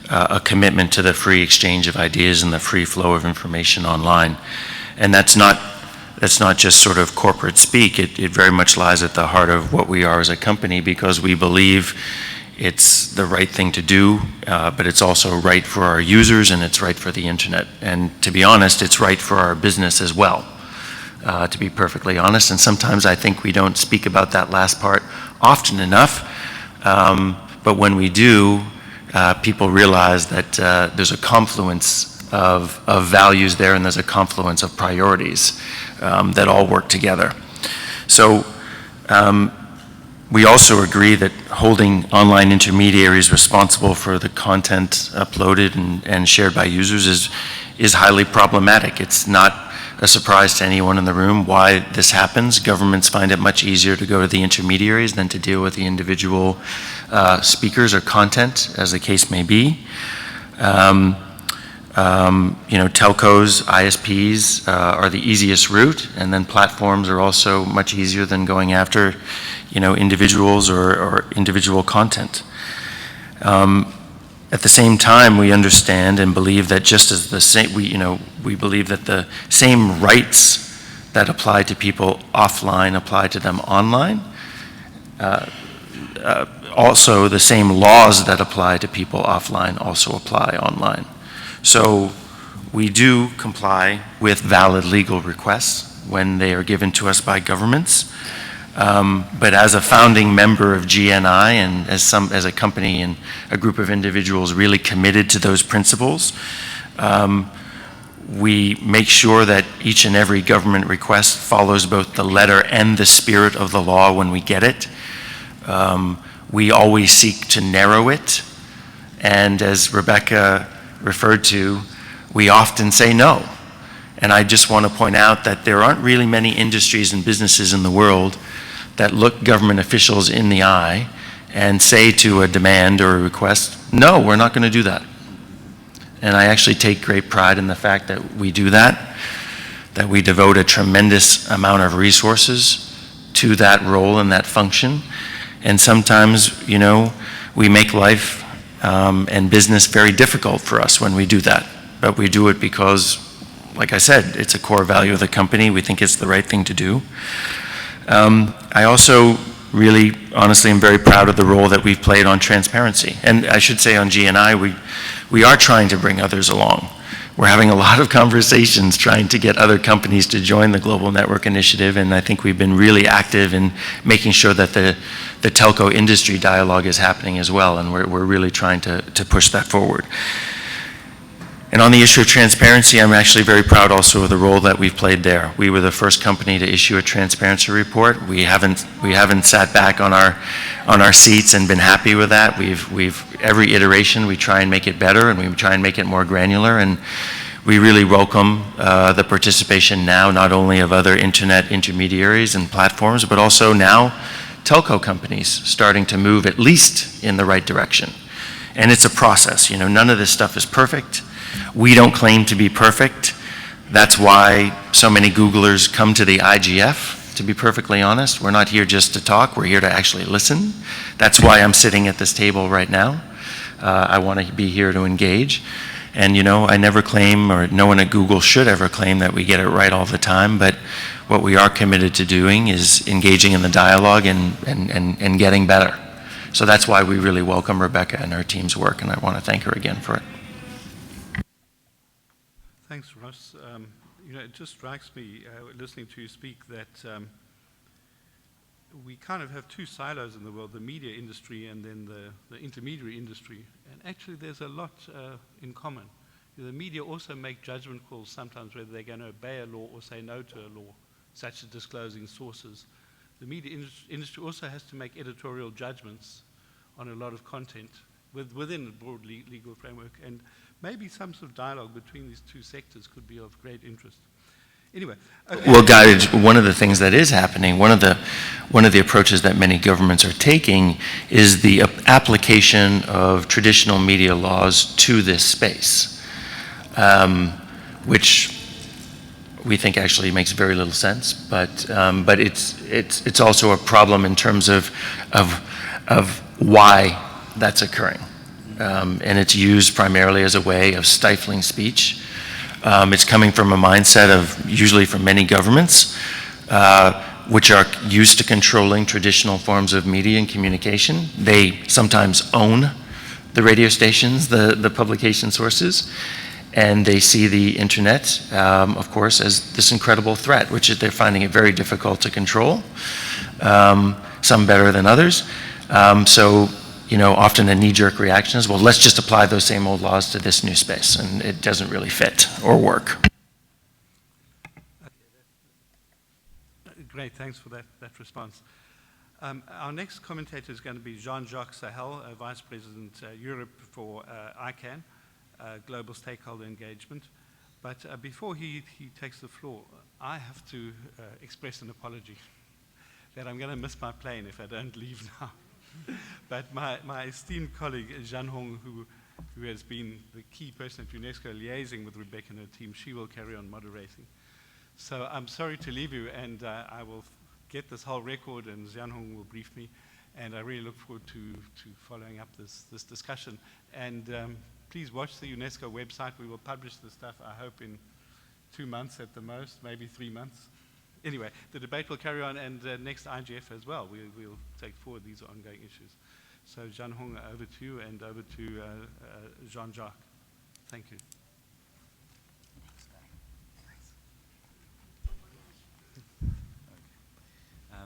a commitment to the free exchange of ideas and the free flow of information online. And that's not just sort of corporate speak. It very much lies at the heart of what we are as a company, because we believe it's the right thing to do, but it's also right for our users and it's right for the internet. And to be honest, it's right for our business as well, to be perfectly honest. And sometimes I think we don't speak about that last part often enough, but when we do, people realize that there's a confluence of values there, and there's a confluence of priorities that all work together. So we also agree that holding online intermediaries responsible for the content uploaded and shared by users is highly problematic. It's not a surprise to anyone in the room why this happens. Governments find it much easier to go to the intermediaries than to deal with the individual speakers or content, as the case may be. Telcos, ISPs are the easiest route, and then platforms are also much easier than going after, individuals or individual content. At the same time, we understand and believe that just as we believe that the same rights that apply to people offline apply to them online. Also, the same laws that apply to people offline also apply online. So we do comply with valid legal requests when they are given to us by governments. But as a founding member of GNI and as a company and a group of individuals really committed to those principles, we make sure that each and every government request follows both the letter and the spirit of the law when we get it. We always seek to narrow it, and as Rebecca referred to, we often say no. And I just want to point out that there aren't really many industries and businesses in the world that look government officials in the eye and say to a demand or a request, no, we're not going to do that. And I actually take great pride in the fact that we do that we devote a tremendous amount of resources to that role and that function. And sometimes, we make life and business very difficult for us when we do that. But we do it because, like I said, it's a core value of the company. We think it's the right thing to do. I also really, honestly, am very proud of the role that we've played on transparency. And I should say on GNI, we are trying to bring others along. We're having a lot of conversations trying to get other companies to join the Global Network Initiative, and I think we've been really active in making sure that the telco industry dialogue is happening as well, and we're really trying to push that forward. And on the issue of transparency, I'm actually very proud also of the role that we've played there. We were the first company to issue a transparency report. We haven't sat back on our seats and been happy with that. Every iteration we try and make it better, and we try and make it more granular, and we really welcome the participation now not only of other internet intermediaries and platforms, but also now telco companies starting to move at least in the right direction. And it's a process. None of this stuff is perfect. We don't claim to be perfect. That's why so many Googlers come to the IGF, to be perfectly honest. We're not here just to talk, we're here to actually listen. That's why I'm sitting at this table right now. I want to be here to engage. And I never claim, or no one at Google should ever claim, that we get it right all the time, but what we are committed to doing is engaging in the dialogue and getting better. So that's why we really welcome Rebecca and her team's work, and I want to thank her again for it. Thanks, Ross. You know, it just strikes me, listening to you speak, that we kind of have two silos in the world, the media industry and then the intermediary industry. And actually there's a lot in common. The media also make judgment calls sometimes whether they're going to obey a law or say no to a law, such as disclosing sources. The media industry also has to make editorial judgments on a lot of content within a broad legal framework, and maybe some sort of dialogue between these two sectors could be of great interest. Anyway. Okay. Well, Guy, one of the things that is happening, one of the approaches that many governments are taking is the application of traditional media laws to this space, which we think actually makes very little sense, but it's also a problem in terms of why that's occurring. And it's used primarily as a way of stifling speech. It's coming from a mindset of, usually from many governments, which are used to controlling traditional forms of media and communication. They sometimes own the radio stations, the publication sources, and they see the internet, of course, as this incredible threat, which they're finding it very difficult to control, some better than others. So, you know, often a knee-jerk reaction is, well, let's just apply those same old laws to this new space, and it doesn't really fit or work. Great, thanks for that response. Our next commentator is going to be Jean-Jacques Sahel, Vice President Europe for ICANN, Global Stakeholder Engagement. But before he takes the floor, I have to express an apology that I'm going to miss my plane if I don't leave now. But my esteemed colleague, Zhan Hong, who has been the key person at UNESCO liaising with Rebecca and her team, she will carry on moderating. So I'm sorry to leave you, and I will get this whole record, and Zhan Hong will brief me, and I really look forward to following up this discussion. And please watch the UNESCO website. We will publish the stuff, I hope, in 2 months at the most, maybe 3 months. Anyway, the debate will carry on, and next IGF as well. We'll take forward these ongoing issues. So, Zhan Hong, over to you, and over to Jean-Jacques. Thank you.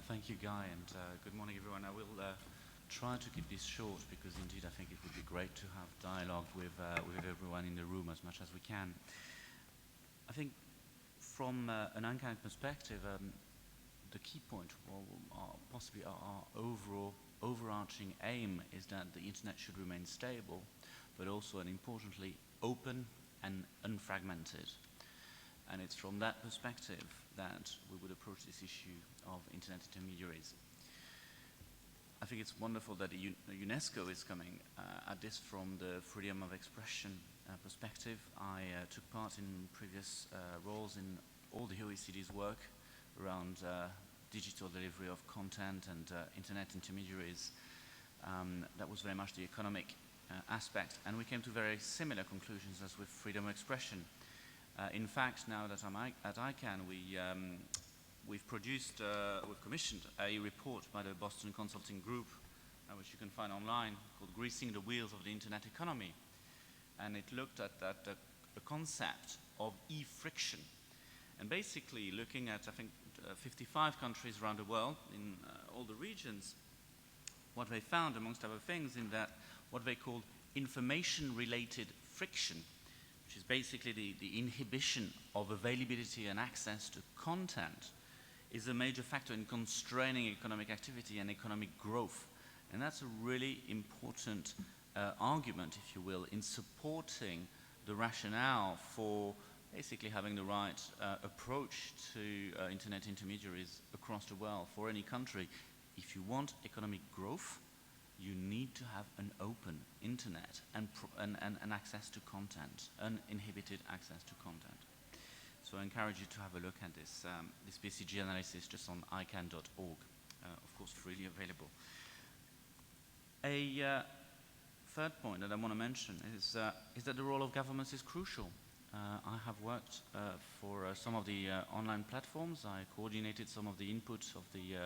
Thank you, Guy, and good morning, everyone. I will try to keep this short because, indeed, I think it would be great to have dialogue with everyone in the room as much as we can. I think from an ICANN perspective, the key point, or possibly our overarching aim, is that the internet should remain stable, but also, and importantly, open and unfragmented. And it's from that perspective that we would approach this issue of internet intermediaries. I think it's wonderful that UNESCO is coming at this from the freedom of expression perspective. I took part in previous roles in all the OECD's work around digital delivery of content and internet intermediaries. That was very much the economic aspect, and we came to very similar conclusions as with freedom of expression. In fact, now that I'm at ICANN, we've commissioned a report by the Boston Consulting Group, which you can find online, called Greasing the Wheels of the Internet Economy. And it looked at the concept of e-friction. And basically looking at, I think, 55 countries around the world, in all the regions, what they found, amongst other things, in that what they called information-related friction, which is basically the inhibition of availability and access to content, is a major factor in constraining economic activity and economic growth. And that's a really important argument, if you will, in supporting the rationale for basically having the right approach to internet intermediaries across the world for any country. If you want economic growth, you need to have an open internet and access to content, uninhibited access to content. So I encourage you to have a look at this BCG analysis just on icann.org, of course freely available. A third point that I want to mention is that the role of governments is crucial. I have worked for some of the online platforms. I coordinated some of the inputs of the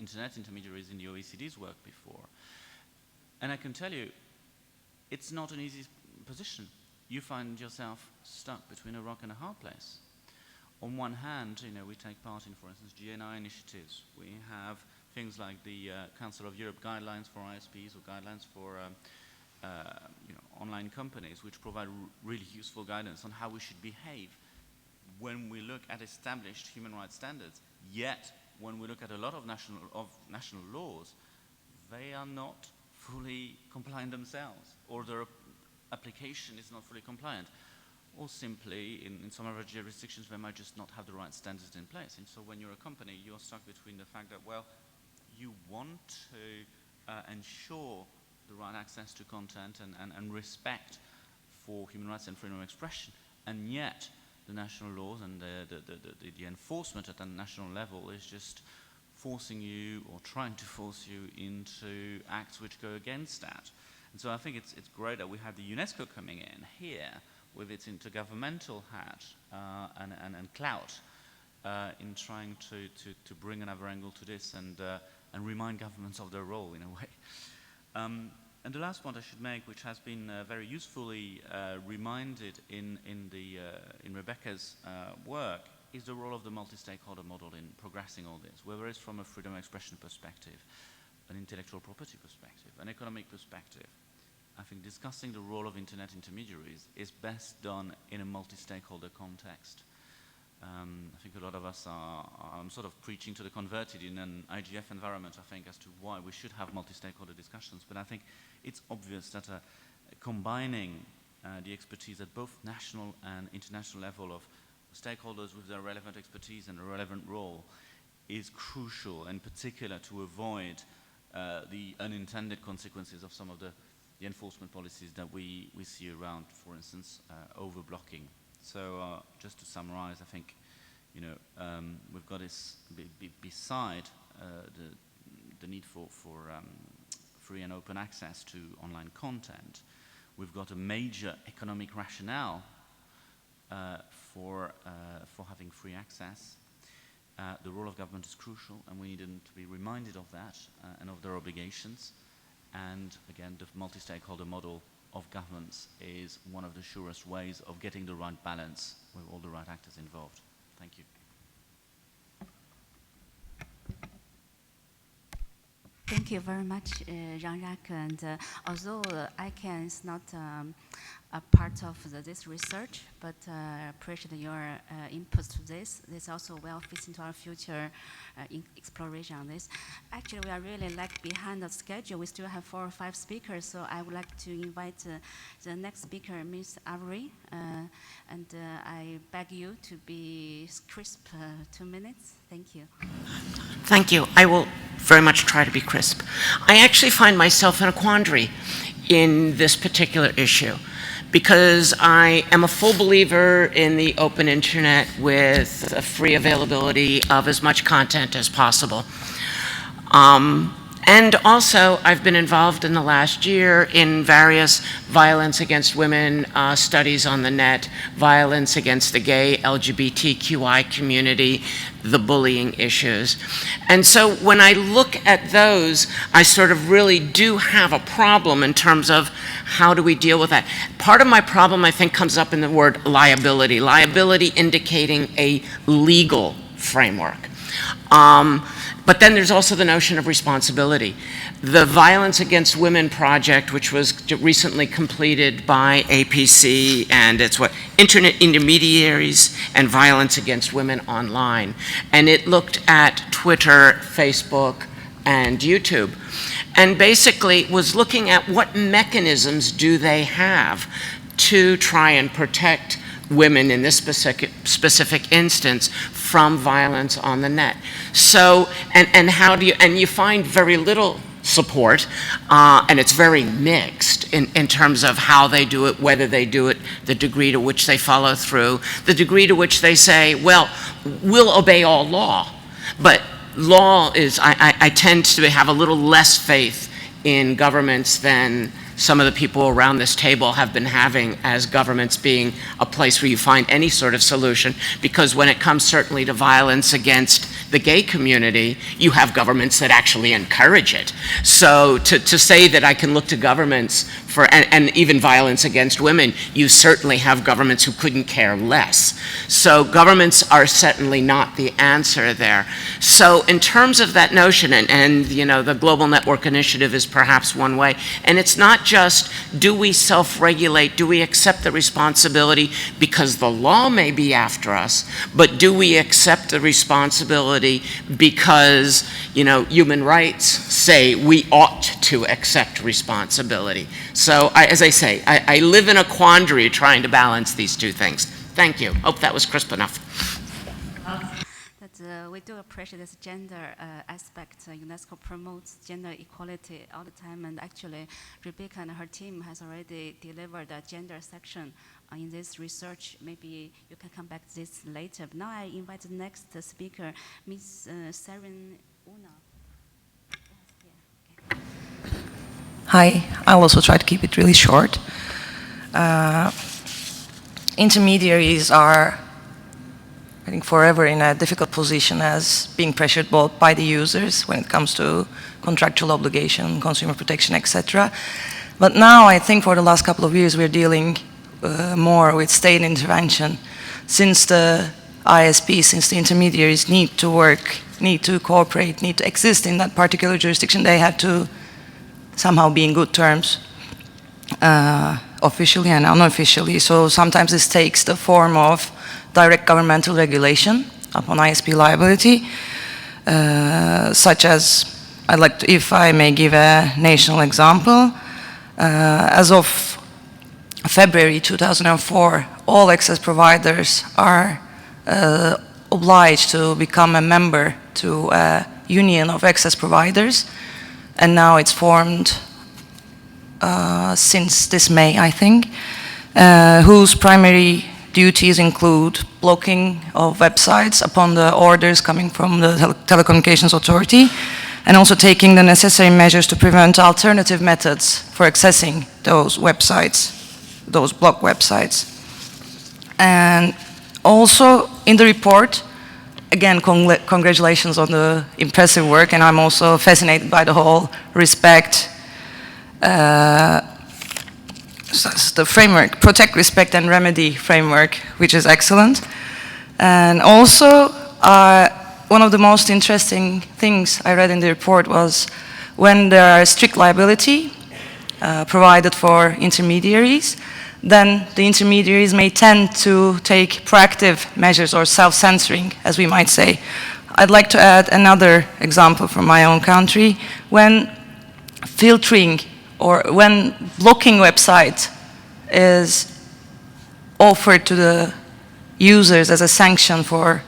internet intermediaries in the OECD's work before. And I can tell you, it's not an easy position. You find yourself stuck between a rock and a hard place. on one hand, we take part in, for instance, GNI initiatives. We have things like the Council of Europe guidelines for ISPs or guidelines for online companies, which provide really useful guidance on how we should behave when we look at established human rights standards. Yet, when we look at a lot of national laws, they are not fully compliant themselves, or their application is not fully compliant. Or simply, in some of our jurisdictions, they might just not have the right standards in place. And so when you're a company, you're stuck between the fact that, well, you want to ensure the right access to content and respect for human rights and freedom of expression, and yet the national laws and the enforcement at the national level is just forcing you or trying to force you into acts which go against that. And so I think it's great that we have the UNESCO coming in here with its intergovernmental hat and clout in trying to bring another angle to this and remind governments of their role in a way. And the last point I should make, which has been very usefully reminded in Rebecca's work, is the role of the multi-stakeholder model in progressing all this, whether it's from a freedom of expression perspective, an intellectual property perspective, an economic perspective. I think discussing the role of internet intermediaries is best done in a multi-stakeholder context. I think a lot of us are sort of preaching to the converted in an IGF environment, I think, as to why we should have multi-stakeholder discussions. But I think it's obvious that combining the expertise at both national and international level of stakeholders with their relevant expertise and a relevant role is crucial, in particular to avoid the unintended consequences of some of the enforcement policies that we see around, for instance, over-blocking. So just to summarize, I think, we've got this, beside the need for free and open access to online content, we've got a major economic rationale for having free access. The role of government is crucial, and we need them to be reminded of that and of their obligations. And again, the multi-stakeholder model of governments is one of the surest ways of getting the right balance with all the right actors involved. Thank you. Thank you very much, Jean-Jacques. And although ICANN is not a part of this research, but appreciate your input to this. This also well fits into our future exploration on this. Actually, we are really behind the schedule. We still have 4 or 5 speakers, so I would like to invite the next speaker, Ms. Avery, and I beg you to be crisp, 2 minutes. Thank you. Thank you. I will very much try to be crisp. I actually find myself in a quandary in this particular issue, because I am a full believer in the open internet with a free availability of as much content as possible. And also, I've been involved in the last year in various violence against women studies on the net, violence against the gay LGBTQI community, the bullying issues. And so when I look at those, I sort of really do have a problem in terms of how do we deal with that. Part of my problem, I think, comes up in the word liability. Liability indicating a legal framework. But then there's also the notion of responsibility. The Violence Against Women project, which was recently completed by APC, and it's Internet Intermediaries and Violence Against Women Online. And it looked at Twitter, Facebook, and YouTube. And basically was looking at what mechanisms do they have to try and protect women in this specific instance from violence on the net. So, and how do you, and you find very little support, and it's very mixed in terms of how they do it, whether they do it, the degree to which they follow through, the degree to which they say, well, we'll obey all law. But law is, I tend to have a little less faith in governments than some of the people around this table have been having as governments being a place where you find any sort of solution, because when it comes certainly to violence against the gay community, you have governments that actually encourage it. So to say that I can look to governments for, and even violence against women, you certainly have governments who couldn't care less. So governments are certainly not the answer there. So in terms of that notion, and you know, the Global Network Initiative is perhaps one way, and it's not just, do we self-regulate, do we accept the responsibility because the law may be after us, but do we accept the responsibility because, you know, human rights say we ought to accept responsibility. So as I say, I live in a quandary trying to balance these two things. Thank you. Hope that was crisp enough. We do appreciate this gender aspect. UNESCO promotes gender equality all the time, and actually Rebecca and her team has already delivered a gender section in this research. Maybe you can come back to this later. But now I invite the next speaker, Ms. Saren Una. Hi, I'll also try to keep it really short. Intermediaries are, I think, forever in a difficult position as being pressured both by the users when it comes to contractual obligation, consumer protection, etc. But now I think for the last couple of years we're dealing more with state intervention. Since the ISP, since the intermediaries need to work, need to cooperate, need to exist in that particular jurisdiction, they have to somehow be in good terms, officially and unofficially. So sometimes this takes the form of direct governmental regulation upon ISP liability, such as, I'd like to, if I may give a national example, as of February 2004, all access providers are obliged to become a member to a union of access providers, and now it's formed since this May, I think, whose primary duties include blocking of websites upon the orders coming from the Telecommunications Authority, and also taking the necessary measures to prevent alternative methods for accessing those websites, those blocked websites. And also in the report, again, congratulations on the impressive work, and I'm also fascinated by the whole respect, the framework, protect, respect, and remedy framework, which is excellent. And also, one of the most interesting things I read in the report was when there are strict liability provided for intermediaries, then the intermediaries may tend to take proactive measures or self-censoring, as we might say. I'd like to add another example from my own country. When filtering or when blocking website is offered to the users as a sanction for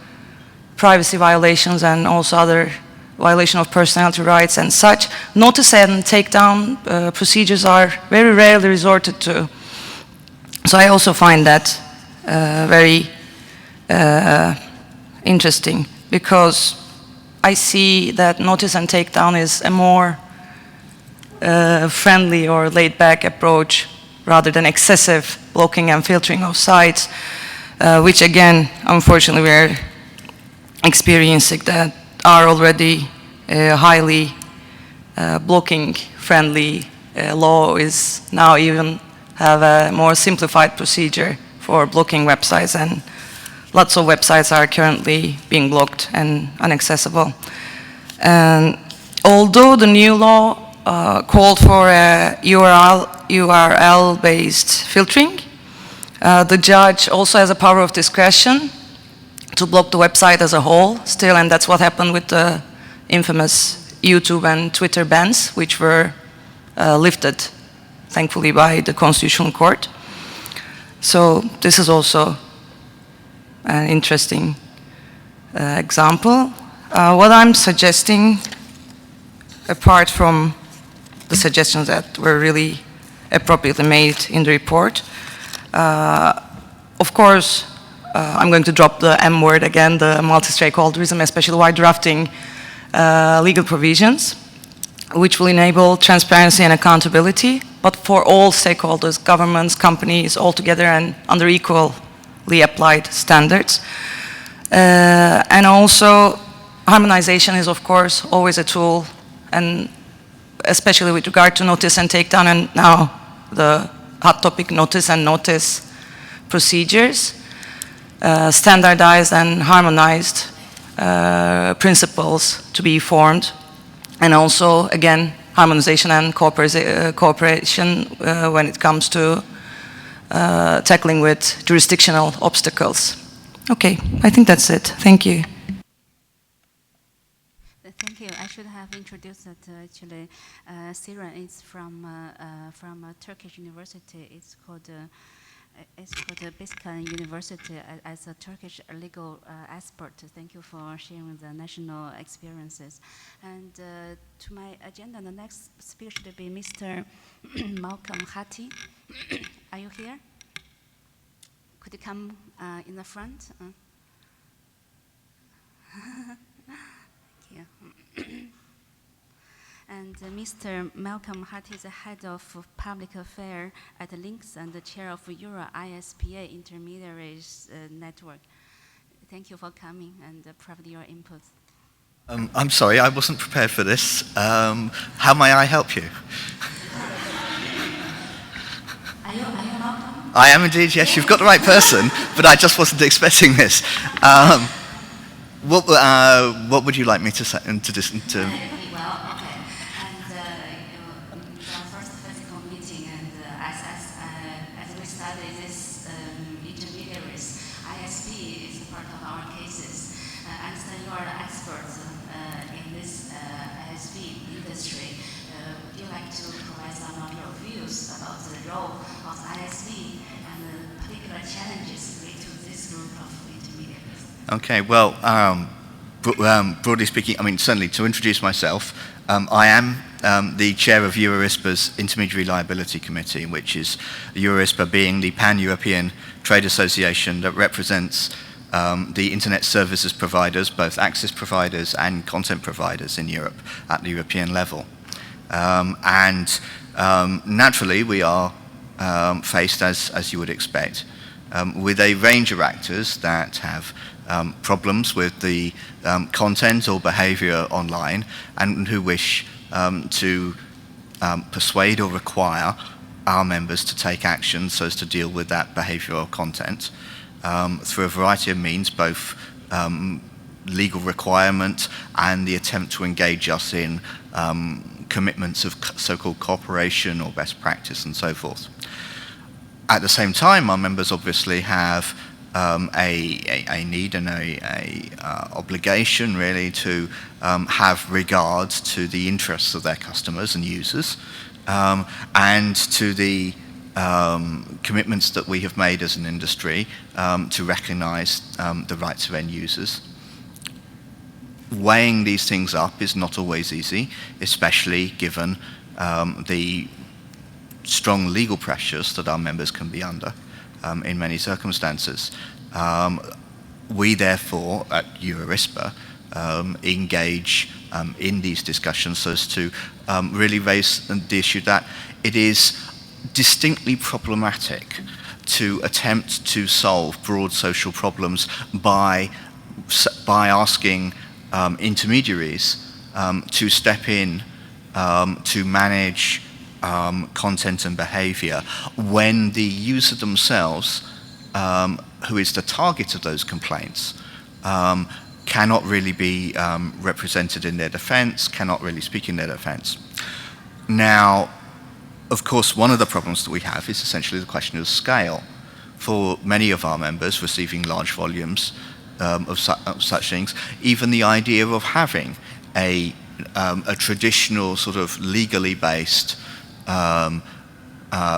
privacy violations and also other violation of personality rights and such, notice and takedown procedures are very rarely resorted to. So I also find that very interesting, because I see that notice and takedown is a more friendly or laid-back approach rather than excessive blocking and filtering of sites, which again, unfortunately, we're experiencing that are already highly blocking-friendly law is now even have a more simplified procedure for blocking websites, and lots of websites are currently being blocked and inaccessible. And although the new law called for a URL-based filtering, the judge also has a power of discretion to block the website as a whole still, and that's what happened with the infamous YouTube and Twitter bans, which were lifted, thankfully, by the Constitutional Court. So this is also an interesting example. What I'm suggesting, apart from the suggestions that were really appropriately made in the report, of course, I'm going to drop the M word again, the multi-stakeholderism, especially while drafting legal provisions. which will enable transparency and accountability, but for all stakeholders, governments, companies, all together and under equally applied standards. And also, harmonization is, of course, always a tool, and especially with regard to notice and takedown, and now the hot topic notice and notice procedures, standardized and harmonized principles to be formed, and also, again, harmonization and cooperation when it comes to tackling with jurisdictional obstacles. Okay, I think that's it. Thank you. Thank you. I should have introduced that actually Siren is from a Turkish university. It's called Biscan University as a Turkish legal expert. Thank you for sharing the national experiences. And to my agenda, the next speaker should be Mr. Malcolm Hatti. Are you here? Could you come in the front? Thank you. And Mr. Malcolm Hatti is the head of public affairs at Links and the chair of Euro ISPA Intermediaries network. Thank you for coming and provide your input. I'm sorry, I wasn't prepared for this. How may I help you? Are you Malcolm? I am indeed, yes, you've got the right person, but I just wasn't expecting this. What would you like me to say? Well, okay. And the first physical meeting, and as we study this intermediaries, ISP is part of our cases. I understand you are experts in this ISP industry. Would you like to provide some of your views about the role of ISP and the particular challenges related to this group of intermediaries? Okay, well, broadly speaking, I mean, certainly to introduce myself, I am the chair of EuroISPA's Intermediary Liability Committee, which is EuroISPA being the pan-European trade association that represents the internet services providers, both access providers and content providers in Europe at the European level. Naturally, we are faced, as you would expect, with a range of actors that have problems with the content or behavior online and who wish to persuade or require our members to take action so as to deal with that behavior or content through a variety of means, both legal requirement and the attempt to engage us in commitments of so-called cooperation or best practice and so forth. At the same time, our members obviously have a need and a obligation really to have regard to the interests of their customers and users and to the commitments that we have made as an industry to recognize the rights of end users. Weighing these things up is not always easy, especially given the strong legal pressures that our members can be under in many circumstances. We therefore at EuroISPA engage in these discussions so as to really raise the issue that it is distinctly problematic to attempt to solve broad social problems by asking intermediaries to step in to manage content and behavior when the user themselves, who is the target of those complaints, cannot really be represented in their defense, cannot really speak in their defense. Now, of course, one of the problems that we have is essentially the question of scale. For many of our members receiving large volumes of such things, even the idea of having a traditional sort of legally based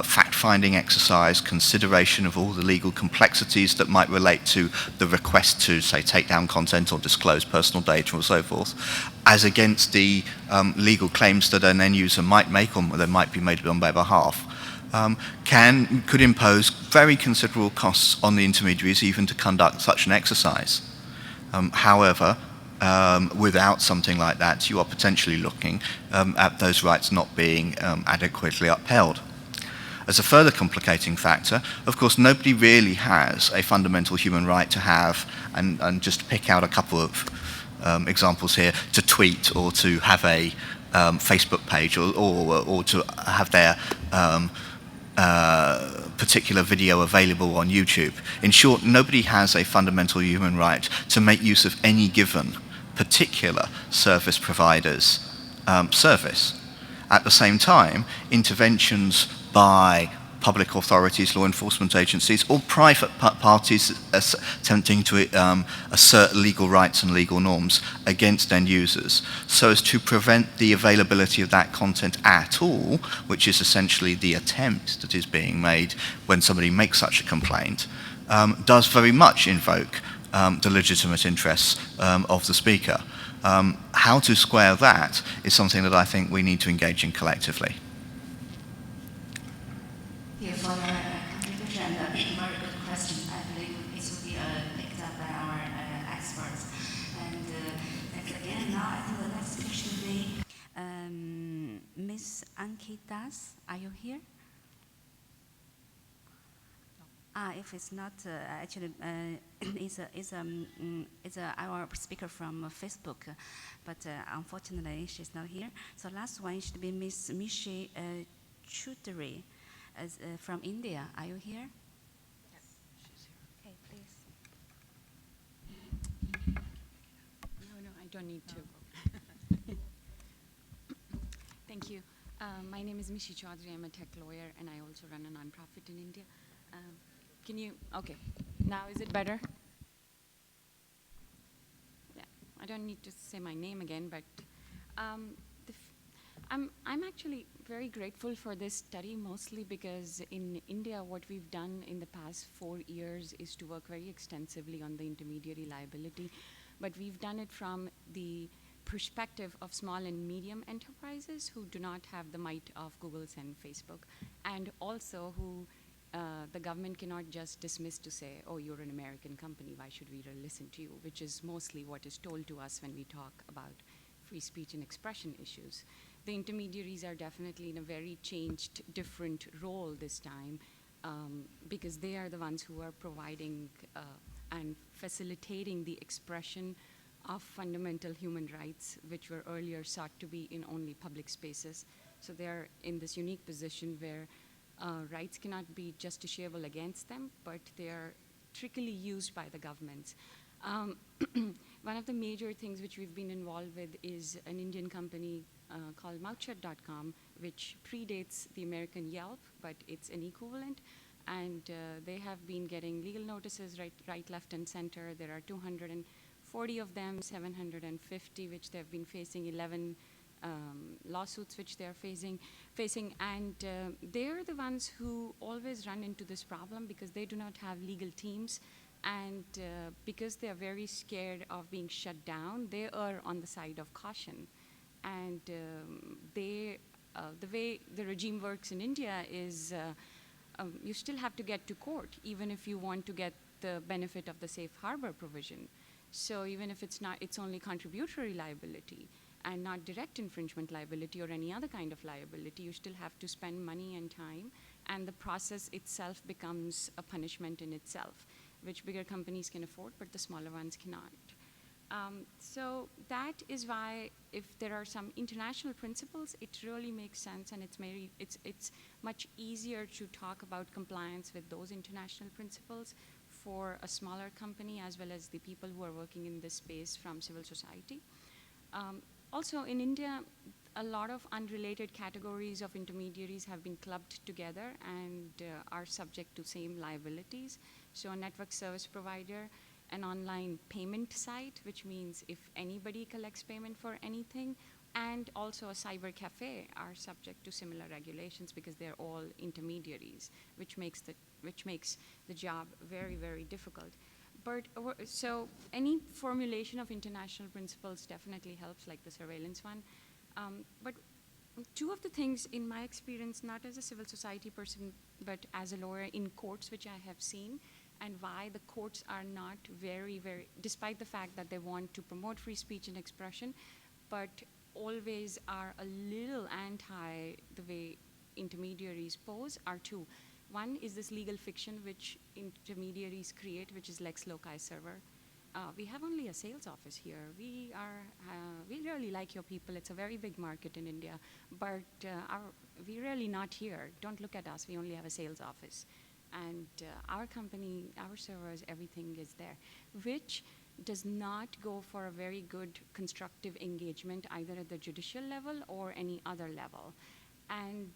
fact-finding exercise, consideration of all the legal complexities that might relate to the request to, say, take down content or disclose personal data or so forth, as against the legal claims that an end user might make or that might be made on their behalf, could impose very considerable costs on the intermediaries even to conduct such an exercise. However, without something like that, you are potentially looking at those rights not being adequately upheld. As a further complicating factor, of course, nobody really has a fundamental human right to have, and just to pick out a couple of examples here, to tweet or to have a Facebook page or to have their particular video available on YouTube. In short, nobody has a fundamental human right to make use of any given particular service provider's service. At the same time, interventions by public authorities, law enforcement agencies, or private parties attempting to assert legal rights and legal norms against end users, so as to prevent the availability of that content at all, which is essentially the attempt that is being made when somebody makes such a complaint, does very much invoke the legitimate interests of the speaker. How to square that is something that I think we need to engage in collectively. Yeah, for your contribution and a very good question. I believe it will be picked up by our experts. And thanks again. Now I think the next question will be Ms. Anki Das. Are you here? If it's not, actually, it's our speaker from Facebook, but unfortunately she's not here. So last one should be Ms. Mishi Choudhury from India. Are you here? Yes, she's here. Okay, please. No, I don't need to. Thank you. My name is Mishi Choudhury. I'm a tech lawyer, and I also run a nonprofit in India. Okay, now is it better? Yeah, I don't need to say my name again, but I'm actually very grateful for this study, mostly because in India, what we've done in the past 4 years is to work very extensively on the intermediary liability, but we've done it from the perspective of small and medium enterprises who do not have the might of Google and Facebook, and also who the government cannot just dismiss to say, oh, you're an American company, why should we listen to you, which is mostly what is told to us when we talk about free speech and expression issues. The intermediaries are definitely in a very changed, different role this time, because they are the ones who are providing and facilitating the expression of fundamental human rights, which were earlier sought to be in only public spaces. So they're in this unique position where rights cannot be justiciable against them, but they are trickily used by the governments. One of the major things which we've been involved with is an Indian company called Mouthshut.com, which predates the American Yelp, but it's an equivalent. And they have been getting legal notices right, left, and center. There are 240 of them, 750 which they've been facing, 11 lawsuits which they're facing, and they're the ones who always run into this problem because they do not have legal teams, and because they're very scared of being shut down, they are on the side of caution. And the way the regime works in India is you still have to get to court, even if you want to get the benefit of the safe harbor provision. So even if it's only contributory liability and not direct infringement liability or any other kind of liability, you still have to spend money and time, and the process itself becomes a punishment in itself, which bigger companies can afford, but the smaller ones cannot. So that is why, if there are some international principles, it really makes sense, and it's much easier to talk about compliance with those international principles for a smaller company as well as the people who are working in this space from civil society. Also, in India, a lot of unrelated categories of intermediaries have been clubbed together and are subject to same liabilities. So a network service provider, an online payment site, which means if anybody collects payment for anything, and also a cyber cafe are subject to similar regulations because they're all intermediaries, which makes the job very, very difficult. But so any formulation of international principles definitely helps, like the surveillance one. But two of the things in my experience, not as a civil society person, but as a lawyer in courts, which I have seen, and why the courts are not despite the fact that they want to promote free speech and expression, but always are a little anti the way intermediaries pose, are two. One is this legal fiction which intermediaries create, which is Lex Loci server. We have only a sales office here. We really like your people. It's a very big market in India, but we're really not here. Don't look at us. We only have a sales office. And our company, our servers, everything is there, which does not go for a very good constructive engagement either at the judicial level or any other level. And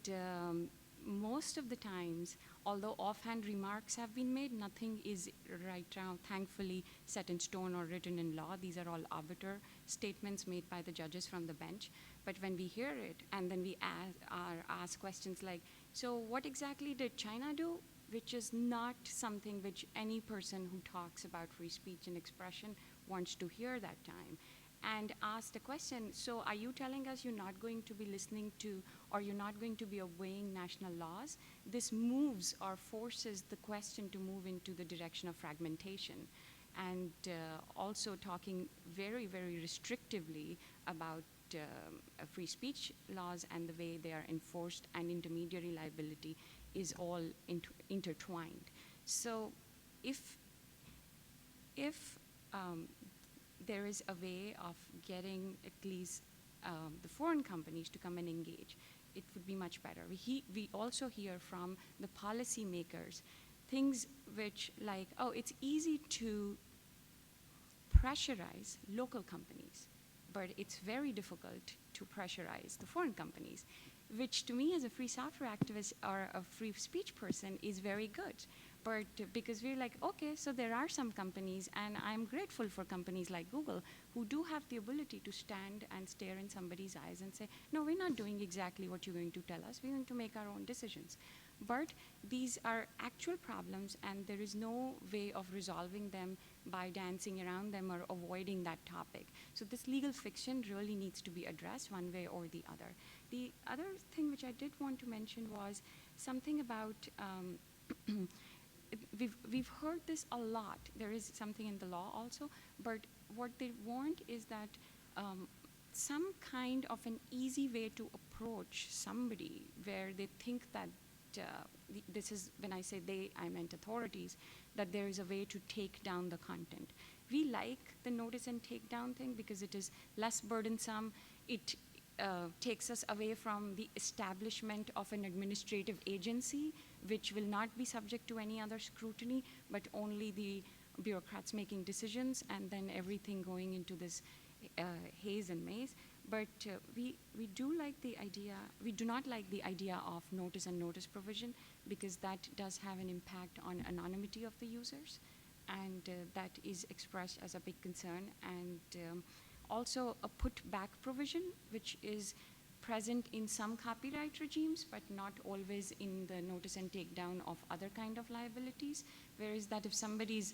most of the times, although offhand remarks have been made, nothing is right now, thankfully, set in stone or written in law. These are all arbiter statements made by the judges from the bench. But when we hear it, and then we are asked questions like, so what exactly did China do? Which is not something which any person who talks about free speech and expression wants to hear that time. And ask the question, so are you telling us you're not going to be listening to, or you're not going to be obeying national laws? This moves or forces the question to move into the direction of fragmentation. And also talking very, very restrictively about free speech laws and the way they are enforced, and intermediary liability is all intertwined. So if there is a way of getting at least the foreign companies to come and engage, it would be much better. We also hear from the policymakers things which like, oh, it's easy to pressurize local companies, but it's very difficult to pressurize the foreign companies, which to me as a free software activist or a free speech person is very good. But because we're like, okay, so there are some companies, and I'm grateful for companies like Google who do have the ability to stand and stare in somebody's eyes and say, no, we're not doing exactly what you're going to tell us. We're going to make our own decisions. But these are actual problems, and there is no way of resolving them by dancing around them or avoiding that topic. So this legal fiction really needs to be addressed one way or the other. The other thing which I did want to mention was something about we've heard this a lot. There is something in the law also, but what they want is that some kind of an easy way to approach somebody where they think that this is, when I say they, I meant authorities, that there is a way to take down the content. We like the notice and take down thing because it is less burdensome. It takes us away from the establishment of an administrative agency, which will not be subject to any other scrutiny, but only the bureaucrats making decisions, and then everything going into this haze and maze. But we do like the idea, we do not like the idea of notice and notice provision, because that does have an impact on anonymity of the users, and that is expressed as a big concern. And also a put back provision, which is present in some copyright regimes, but not always in the notice and takedown of other kind of liabilities. Whereas that if somebody's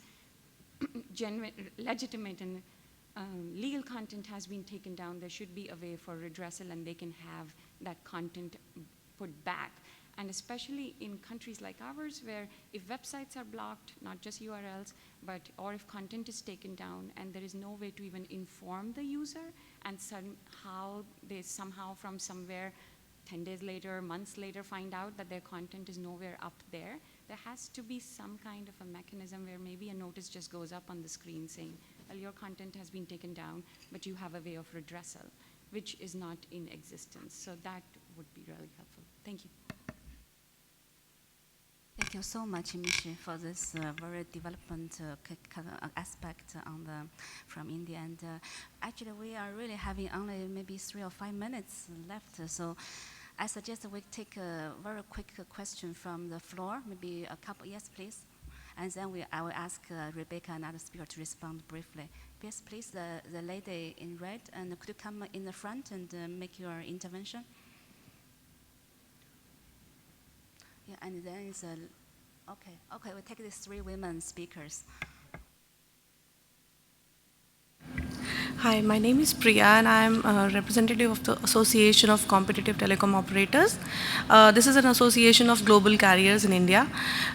legitimate and legal content has been taken down, there should be a way for redressal, and they can have that content put back. And especially in countries like ours, where if websites are blocked, not just URLs, or if content is taken down and there is no way to even inform the user, and somehow they from somewhere 10 days later, months later, find out that their content is nowhere up there, there has to be some kind of a mechanism where maybe a notice just goes up on the screen saying, well, your content has been taken down, but you have a way of redressal, which is not in existence. So that would be really helpful. Thank you. Thank you so much, Mishi, for this very development aspect from India. And actually, we are really having only maybe 3 or 5 minutes left. So I suggest we take a very quick question from the floor, maybe a couple. Yes, please. And then I will ask Rebecca and other speakers to respond briefly. Yes, please, the lady in red, and could you come in the front and make your intervention? Yeah, and then it's okay, we take these 3 women speakers. Hi, my name is Priya and I am a representative of the Association of Competitive Telecom Operators. This is an association of global carriers in India.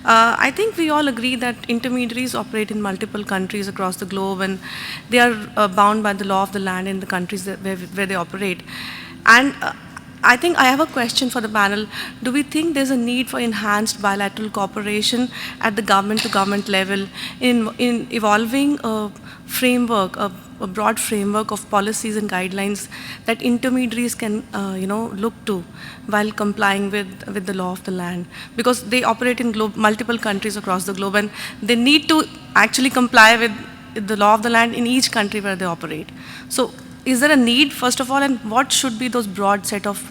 I think we all agree that intermediaries operate in multiple countries across the globe and they are bound by the law of the land in the countries where they operate. And I think I have a question for the panel. Do we think there's a need for enhanced bilateral cooperation at the government-to-government level in evolving a framework, a broad framework of policies and guidelines that intermediaries can, look to while complying with the law of the land? Because they operate in multiple countries across the globe and they need to actually comply with the law of the land in each country where they operate. So is there a need, first of all, and what should be those broad set of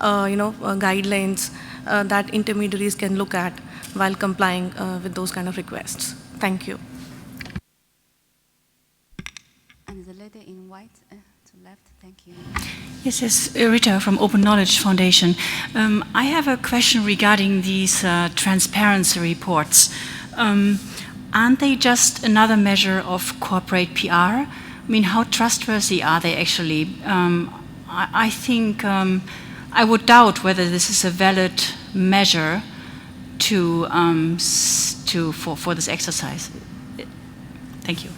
guidelines that intermediaries can look at while complying with those kind of requests? Thank you. And the lady in white to left, thank you. Yes, Rita from Open Knowledge Foundation. I have a question regarding these transparency reports. Aren't they just another measure of corporate PR? I mean, how trustworthy are they actually? I think I would doubt whether this is a valid measure for this exercise. Thank you.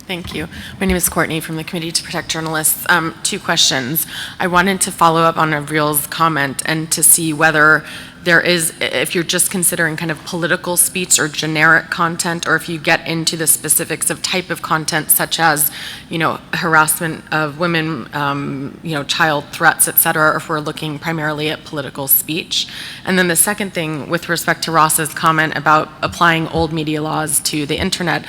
Thank you. My name is Courtney from the Committee to Protect Journalists. 2 questions. I wanted to follow up on Avril's comment and to see whether there is, if you're just considering kind of political speech or generic content, or if you get into the specifics of type of content, such as, harassment of women, child threats, et cetera, or if we're looking primarily at political speech. And then the second thing, with respect to Ross's comment about applying old media laws to the internet,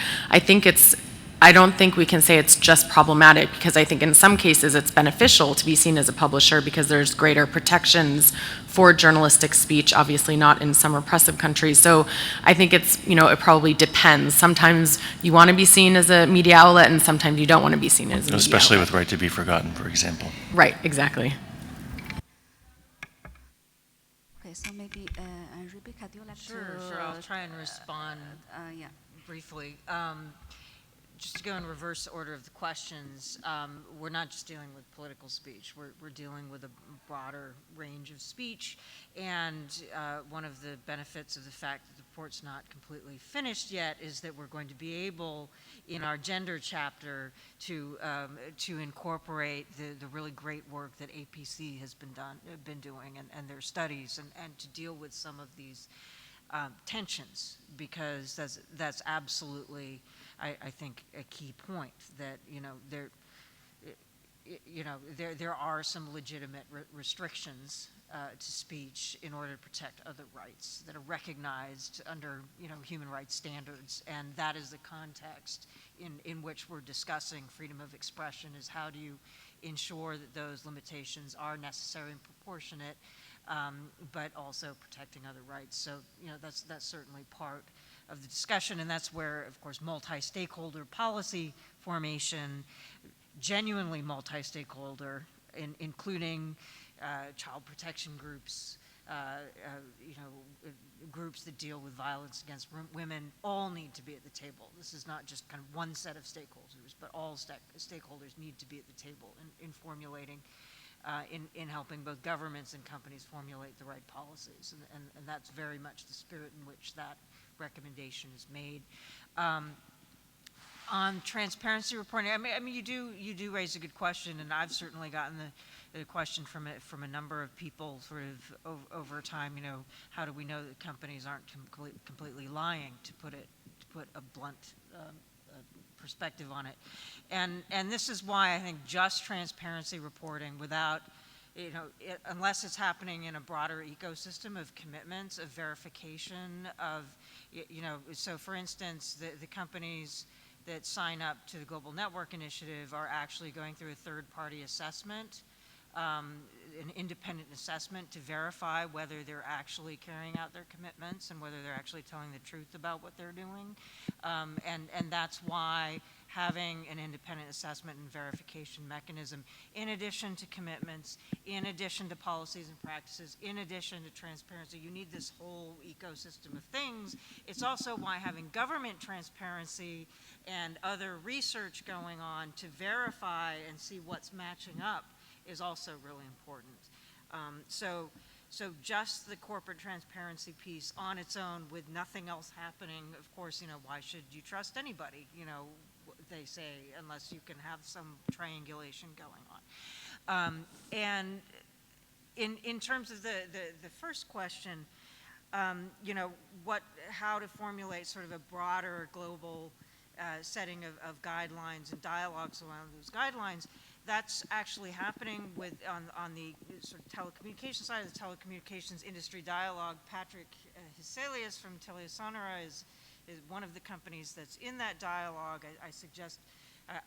I don't think we can say it's just problematic, because I think in some cases it's beneficial to be seen as a publisher because there's greater protections for journalistic speech, obviously not in some repressive countries. So I think it probably depends. Sometimes you want to be seen as a media outlet and sometimes you don't want to be seen as a media Especially outlet. with right to be forgotten, for example. Right, exactly. Okay, so maybe Rebecca, do you like to? Sure, I'll try and respond yeah. briefly. Just to go in reverse order of the questions, we're not just dealing with political speech. We're dealing with a broader range of speech, and one of the benefits of the fact that the report's not completely finished yet is that we're going to be able, in our gender chapter, to incorporate the really great work that APC has been doing and their studies, and to deal with some of these tensions, because that's absolutely, I think, a key point, that there are some legitimate restrictions to speech in order to protect other rights that are recognized under human rights standards, and that is the context in which we're discussing freedom of expression, is how do you ensure that those limitations are necessary and proportionate, but also protecting other rights. So that's certainly part of the discussion, and that's where, of course, multi-stakeholder policy formation, genuinely multi-stakeholder, including child protection groups, groups that deal with violence against women, all need to be at the table. This is not just kind of one set of stakeholders, but all stakeholders need to be at the table in formulating, in helping both governments and companies formulate the right policies. And that's very much the spirit in which that recommendation is made. On transparency reporting, I mean, you do raise a good question, and I've certainly gotten the question from a number of people sort of over time. How do we know that companies aren't completely lying, to put a blunt perspective on it, and this is why I think just transparency reporting, without unless it's happening in a broader ecosystem of commitments, of verification, of so for instance, the companies that sign up to the Global Network Initiative are actually going through a third-party assessment, an independent assessment to verify whether they're actually carrying out their commitments and whether they're actually telling the truth about what they're doing. And that's why having an independent assessment and verification mechanism, in addition to commitments, in addition to policies and practices, in addition to transparency. You need this whole ecosystem of things. It's also why having government transparency and other research going on to verify and see what's matching up is also really important. So just the corporate transparency piece on its own with nothing else happening, of course, why should you trust anybody, they say, unless you can have some triangulation going on. And in terms of the first question, how to formulate sort of a broader global setting of guidelines and dialogues around those guidelines, that's actually happening on the sort of telecommunications side of the telecommunications industry dialogue. Patrick Hyselius from TeliaSonera is one of the companies that's in that dialogue. I suggest,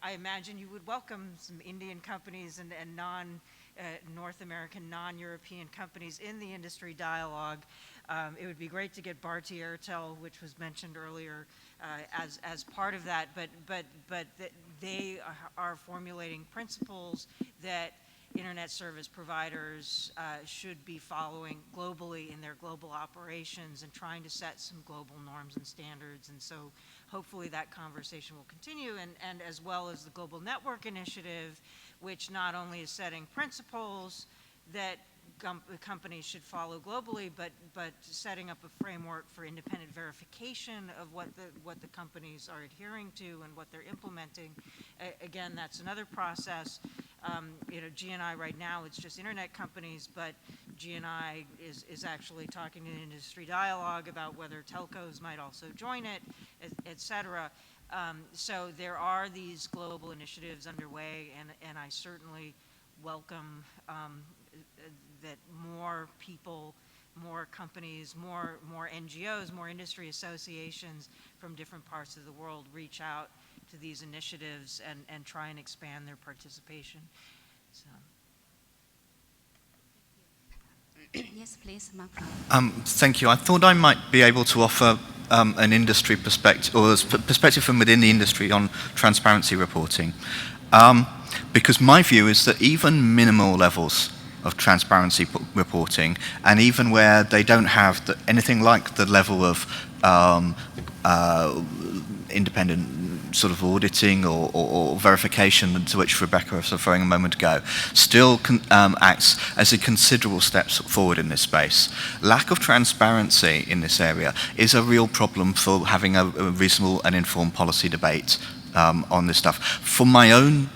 I imagine you would welcome some Indian companies and North American, non-European companies in the industry dialogue. It would be great to get Bharti Airtel, which was mentioned earlier, as part of that, but they are formulating principles that internet service providers should be following globally in their global operations and trying to set some global norms and standards. And so hopefully that conversation will continue, and as well as the Global Network Initiative, which not only is setting principles that companies should follow globally, but setting up a framework for independent verification of what the companies are adhering to and what they're implementing. Again, that's another process. GNI right now, it's just internet companies, but GNI is actually talking to the industry dialogue about whether telcos might also join it, et cetera. So there are these global initiatives underway, and I certainly welcome that more people, more companies, more NGOs, more industry associations from different parts of the world reach out to these initiatives and try and expand their participation. So. Yes, please, Mark. Thank you. I thought I might be able to offer an industry perspective, or a perspective from within the industry on transparency reporting. Because my view is that even minimal levels of transparency reporting, and even where they don't have anything like the level of independent sort of auditing or verification to which Rebecca was referring a moment ago, still acts as a considerable step forward in this space. Lack of transparency in this area is a real problem for having a reasonable and informed policy debate on this stuff. From my own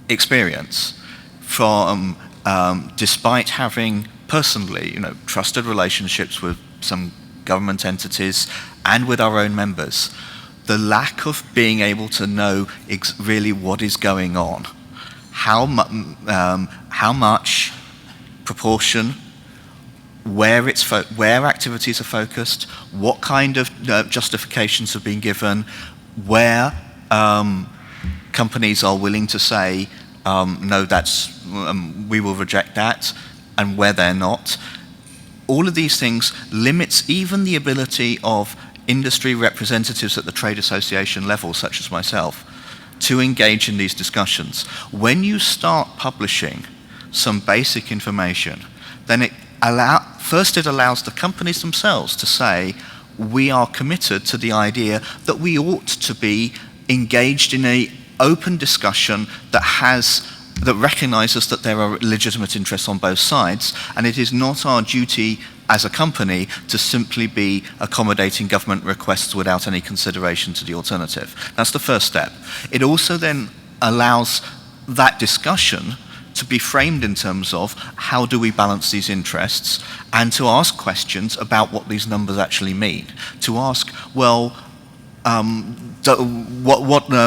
experience, from despite having personally, trusted relationships with some government entities and with our own members, the lack of being able to know really what is going on, how much proportion, where activities are focused, what kind of justifications have been given, where companies are willing to say, no, we will reject that, and where they're not. All of these things limits even the ability of industry representatives at the trade association level, such as myself, to engage in these discussions. When you start publishing some basic information, then it allows the companies themselves to say, we are committed to the idea that we ought to be engaged in an open discussion that recognizes that there are legitimate interests on both sides, and it is not our duty as a company to simply be accommodating government requests without any consideration to the alternative. That's the first step. It also then allows that discussion to be framed in terms of how do we balance these interests, and to ask questions about what these numbers actually mean. To ask, well,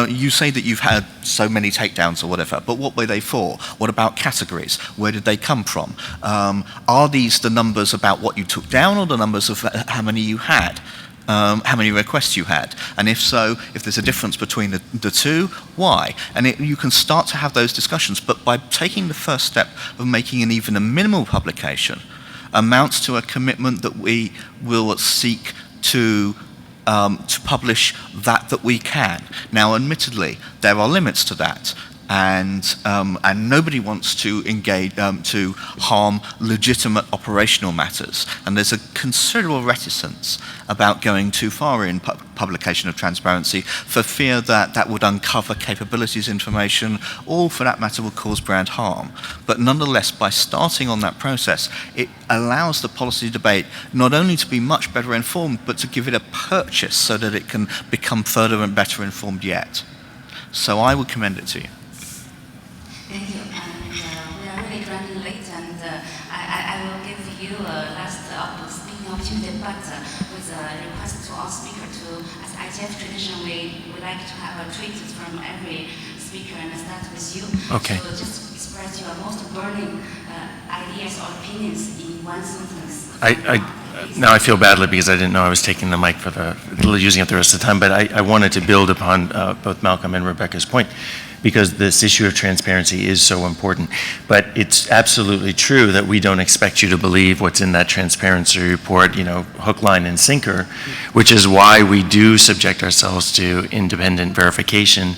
you say that you've had so many takedowns or whatever, but what were they for? What about categories? Where did they come from? Are these the numbers about what you took down, or the numbers of how many you had? How many requests you had? And if so, if there's a difference between the two, why? And you can start to have those discussions, but by taking the first step of making even a minimal publication amounts to a commitment that we will seek to to publish that we can. Now, admittedly, there are limits to that. And nobody wants to engage, to harm legitimate operational matters. And there's a considerable reticence about going too far in publication of transparency for fear that that would uncover capabilities information, or for that matter would cause brand harm. But nonetheless, by starting on that process, it allows the policy debate not only to be much better informed, but to give it a purchase so that it can become further and better informed yet. So I would commend it to you. Thank you. And we are really running late, and I will give you a last speaking opportunity, but with a request to all speakers to, as IGF tradition, we like to have a tweet from every speaker, and I start with you. Okay. So just express your most burning ideas or opinions in one sentence. Now I feel badly because I didn't know I was taking the mic for using it the rest of the time, but I wanted to build upon both Malcolm and Rebecca's point, because this issue of transparency is so important. But it's absolutely true that we don't expect you to believe what's in that transparency report, hook, line, and sinker, which is why we do subject ourselves to independent verification,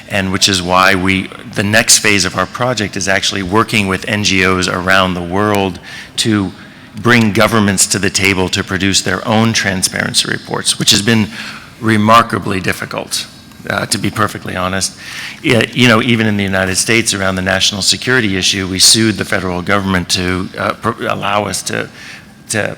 and which is why the next phase of our project is actually working with NGOs around the world to bring governments to the table to produce their own transparency reports, which has been remarkably difficult. To be perfectly honest. Even in the United States around the national security issue, we sued the federal government to allow us to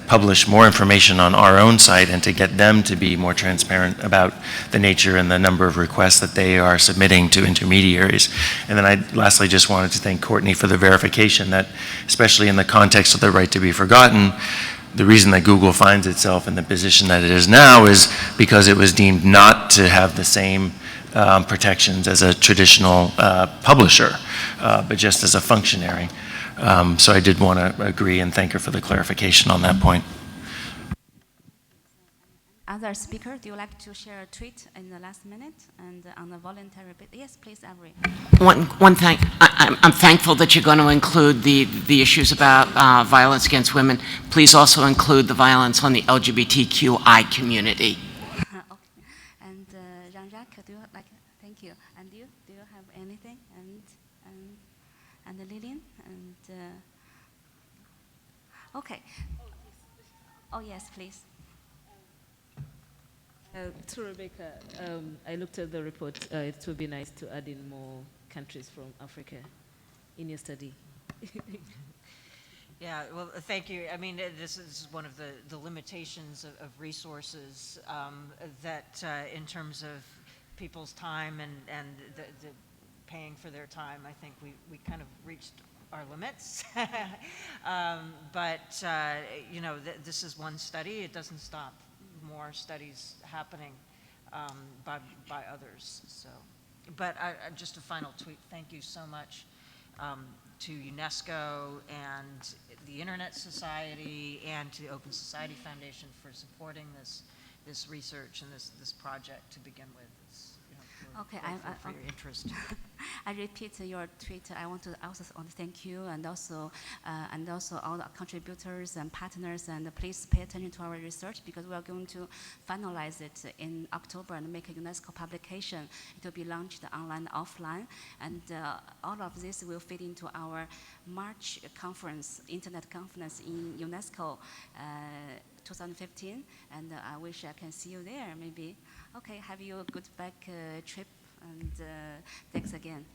publish more information on our own site and to get them to be more transparent about the nature and the number of requests that they are submitting to intermediaries. And then I lastly just wanted to thank Courtney for the verification that, especially in the context of the right to be forgotten, the reason that Google finds itself in the position that it is now is because it was deemed not to have the same protections as a traditional publisher, but just as a functionary. So I did want to agree and thank her for the clarification on that point. Other speaker, do you like to share a tweet in the last minute and on the voluntary bit? Yes, please, Avery. One thing, I'm thankful that you're going to include the issues about violence against women. Please also include the violence on the LGBTQI community. Okay. And Jean-Jacques, do you like? Thank you. And you, do you have anything? And Lillian and okay. Oh yes, please. To Rebecca, I looked at the report. It would be nice to add in more countries from Africa in your study. Yeah, well, thank you. I mean, this is one of the limitations of resources that in terms of people's time and the paying for their time, I think we kind of reached our limits. But, this is one study. It doesn't stop. More studies happening by others. So, but just a final tweet. Thank you so much to UNESCO and the Internet Society and to the Open Society Foundation for supporting this research and this project to begin with. It's, okay, for your interest. I repeat your tweet. I want to also thank you and also all the contributors and partners, and please pay attention to our research because we are going to finalize it in October and make a UNESCO publication. It will be launched online, offline, and all of this will fit into our March conference, Internet conference in UNESCO 2015, and I wish I can see you there maybe. Okay, have you a good back trip, and thanks again.